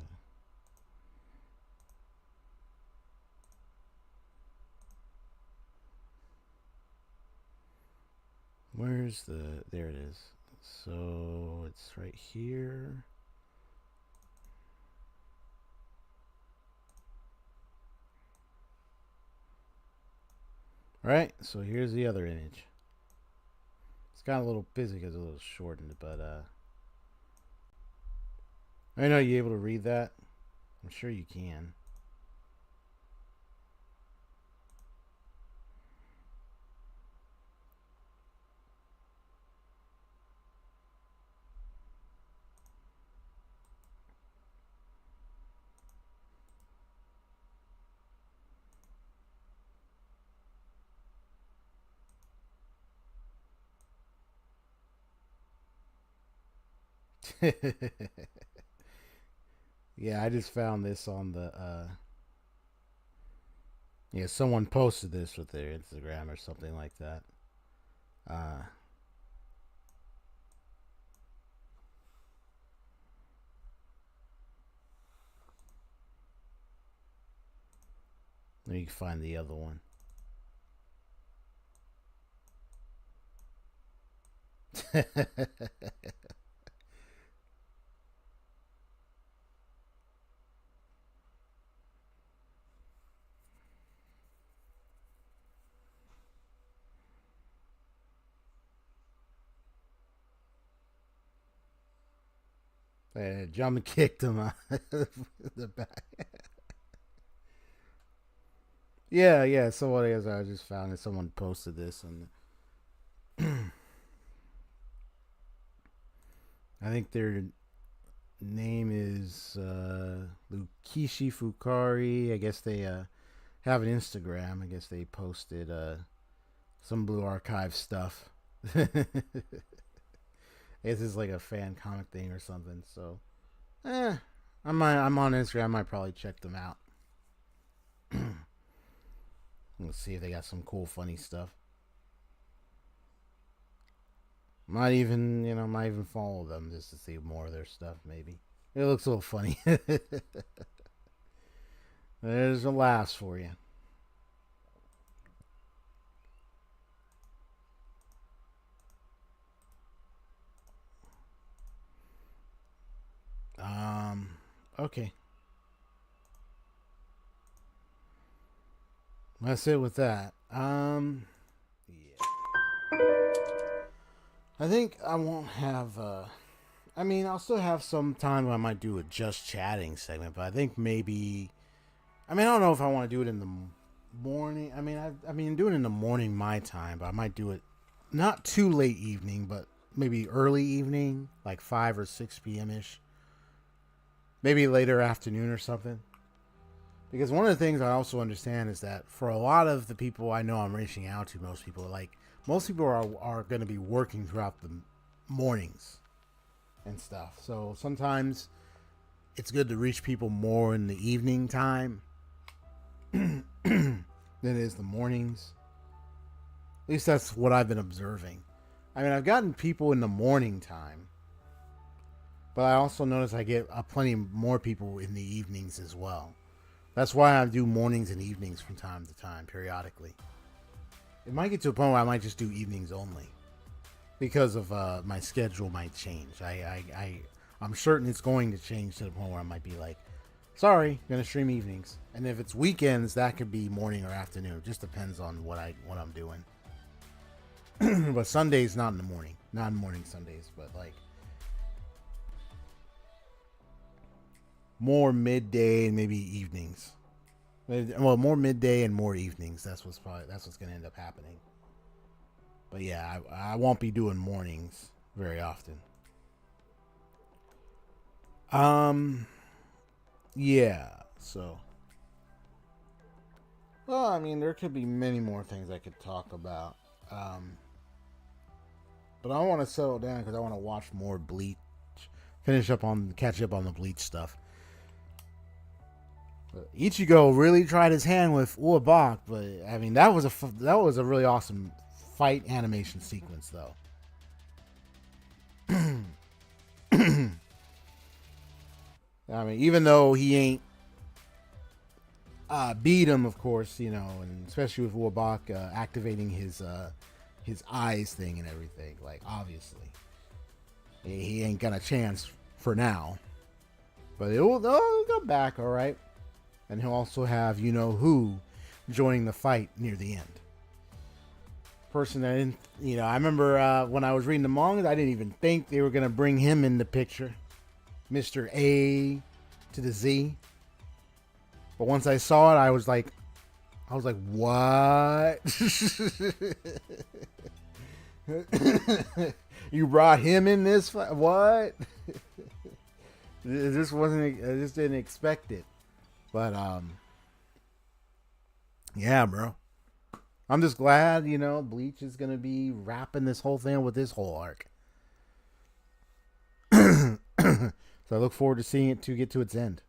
Where's the... There it is. So it's right here. Right, so here's the other image. It's got a little busy because it's a little shortened, but I know you're able to read that. I'm sure you can. Yeah, I just found this on the yeah, someone posted this with their Instagram or something like that. Uh Let me find the other one. Jump kicked him out the back. Yeah, yeah. So what is? I just found that someone posted this, and I think their name is Lukishi Fukari. I guess they have an Instagram. I guess they posted some Blue Archive stuff. This is like a fan comic thing or something. So, I'm on Instagram. I might probably check them out. Let's see if they got some cool, funny stuff. Might even follow them just to see more of their stuff. Maybe it looks a little funny. There's a laughs for you. Okay. That's it with that. Yeah. I think I won't have. I mean, I'll still have some time when I might do a just chatting segment, but I think maybe. I mean, I don't know if I want to do it in the morning. I mean, I mean, do it in the morning my time, but I might do it not too late evening, but maybe early evening, like 5 or 6 p.m. ish. Maybe later afternoon or something. Because one of the things I also understand is that for a lot of the people I know I'm reaching out to, most people are going to be working throughout the mornings and stuff. So sometimes it's good to reach people more in the evening time than it is the mornings. At least that's what I've been observing. I mean, I've gotten people in the morning time, but I also notice I get plenty more people in the evenings as well. That's why I do mornings and evenings from time to time, periodically. It might get to a point where I might just do evenings only, because of my schedule might change. I'm certain it's going to change to the point where I might be like, sorry, I'm gonna stream evenings. And if it's weekends, that could be morning or afternoon. It just depends on what I'm doing. But Sundays, not in the morning. Not in morning Sundays, but like more midday and maybe evenings. Well, more midday and more evenings. That's what's gonna end up happening. But yeah, I won't be doing mornings very often. Yeah. So, well, I mean, there could be many more things I could talk about. But I want to settle down because I want to watch more Bleach, catch up on the Bleach stuff. Ichigo really tried his hand with Uebach, but I mean that was a really awesome fight animation sequence, though. I mean, even though he ain't beat him, of course, you know, and especially with Uebach activating his eyes thing and everything, like obviously he ain't got a chance for now, but they'll come back, all right. And he'll also have who joining the fight near the end. Person that didn't, I remember when I was reading the manga, I didn't even think they were gonna bring him in the picture, Mr. A to the Z. But once I saw it, I was like, what? You brought him in this fight? What? This wasn't. I just didn't expect it. But yeah, bro. I'm just glad, Bleach is gonna be wrapping this whole thing with this whole arc. So I look forward to seeing it to get to its end.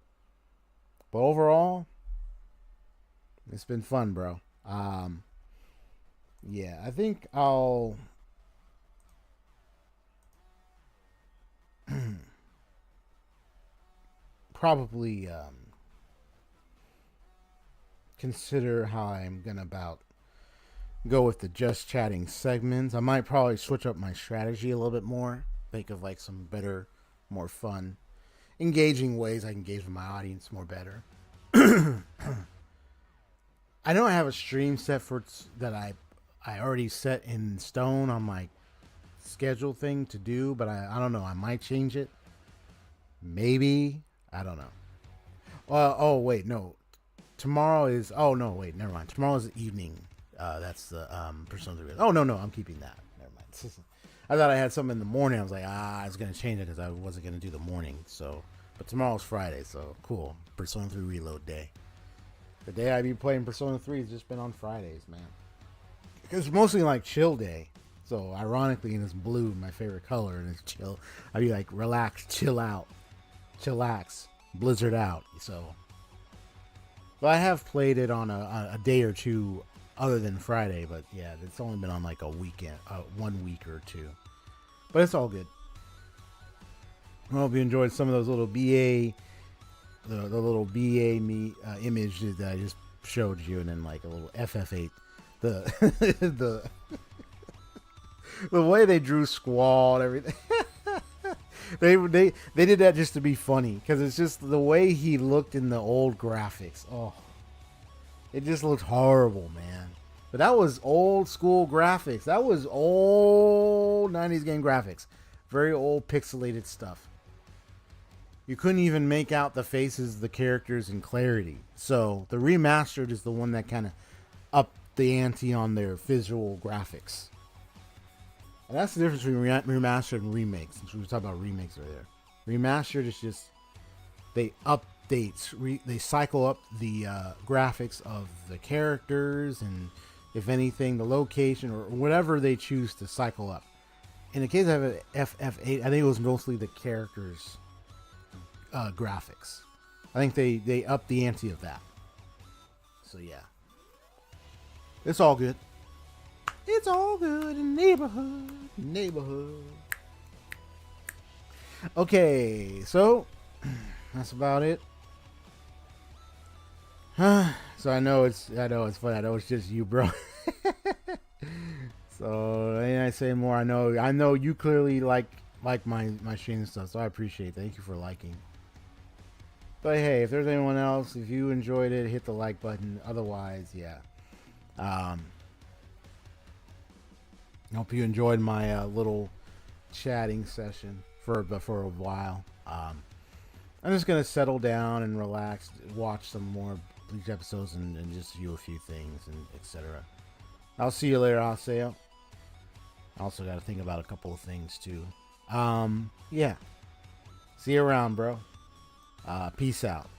But overall, it's been fun, bro. Yeah, I think I'll probably consider how I'm gonna go with the just chatting segments. I might probably switch up my strategy a little bit more. Think of like some better, more fun, engaging ways I can engage with my audience more better. I know I have a stream set that I already set in stone on my schedule thing to do, but I don't know. I might change it. Maybe. I don't know. Oh wait, no. Tomorrow is. Oh no, wait, never mind. Tomorrow's evening. That's the Persona 3. Oh no, I'm keeping that. Never mind. I thought I had something in the morning. I was like, I was gonna change it because I wasn't gonna do the morning. So, but tomorrow's Friday, so cool. Persona 3 Reload day. The day I be playing Persona 3 has just been on Fridays, man. Because it's mostly like chill day. So ironically, and it's blue, my favorite color, and it's chill. I be like, relax, chill out, chillax, blizzard out. So, but I have played it on a day or two other than Friday. But yeah, it's only been on like a weekend, 1 week or two. But it's all good. I hope you enjoyed some of those little BA, the little BA images that I just showed you, and then like a little FF8. The the way they drew Squall and everything. they did that just to be funny, because it's just the way he looked in the old graphics. Oh, it just looked horrible, man. But that was old school graphics. That was old 90s game graphics. Very old pixelated stuff. You couldn't even make out the faces of the characters in clarity. So the remastered is the one that kind of upped the ante on their visual graphics. And that's the difference between remastered and remakes. Since we were talking about remakes earlier, remastered is just they update, they cycle up the graphics of the characters and, if anything, the location or whatever they choose to cycle up. In the case of FF8, I think it was mostly the characters' graphics. I think they upped the ante of that. So yeah, it's all good. It's all good in neighborhood. Okay, so that's about it. So I know it's funny. I know it's just you, bro. So ain't I say more? I know you clearly like my stream and stuff. So I appreciate it. Thank you for liking. But hey, if there's anyone else, if you enjoyed it, hit the like button. Otherwise, yeah. I hope you enjoyed my little chatting session for a while. I'm just gonna settle down and relax, watch some more Bleach episodes, and just view a few things and etc. I'll see you later, Aseo. I also got to think about a couple of things too. Yeah. See you around, bro. Peace out.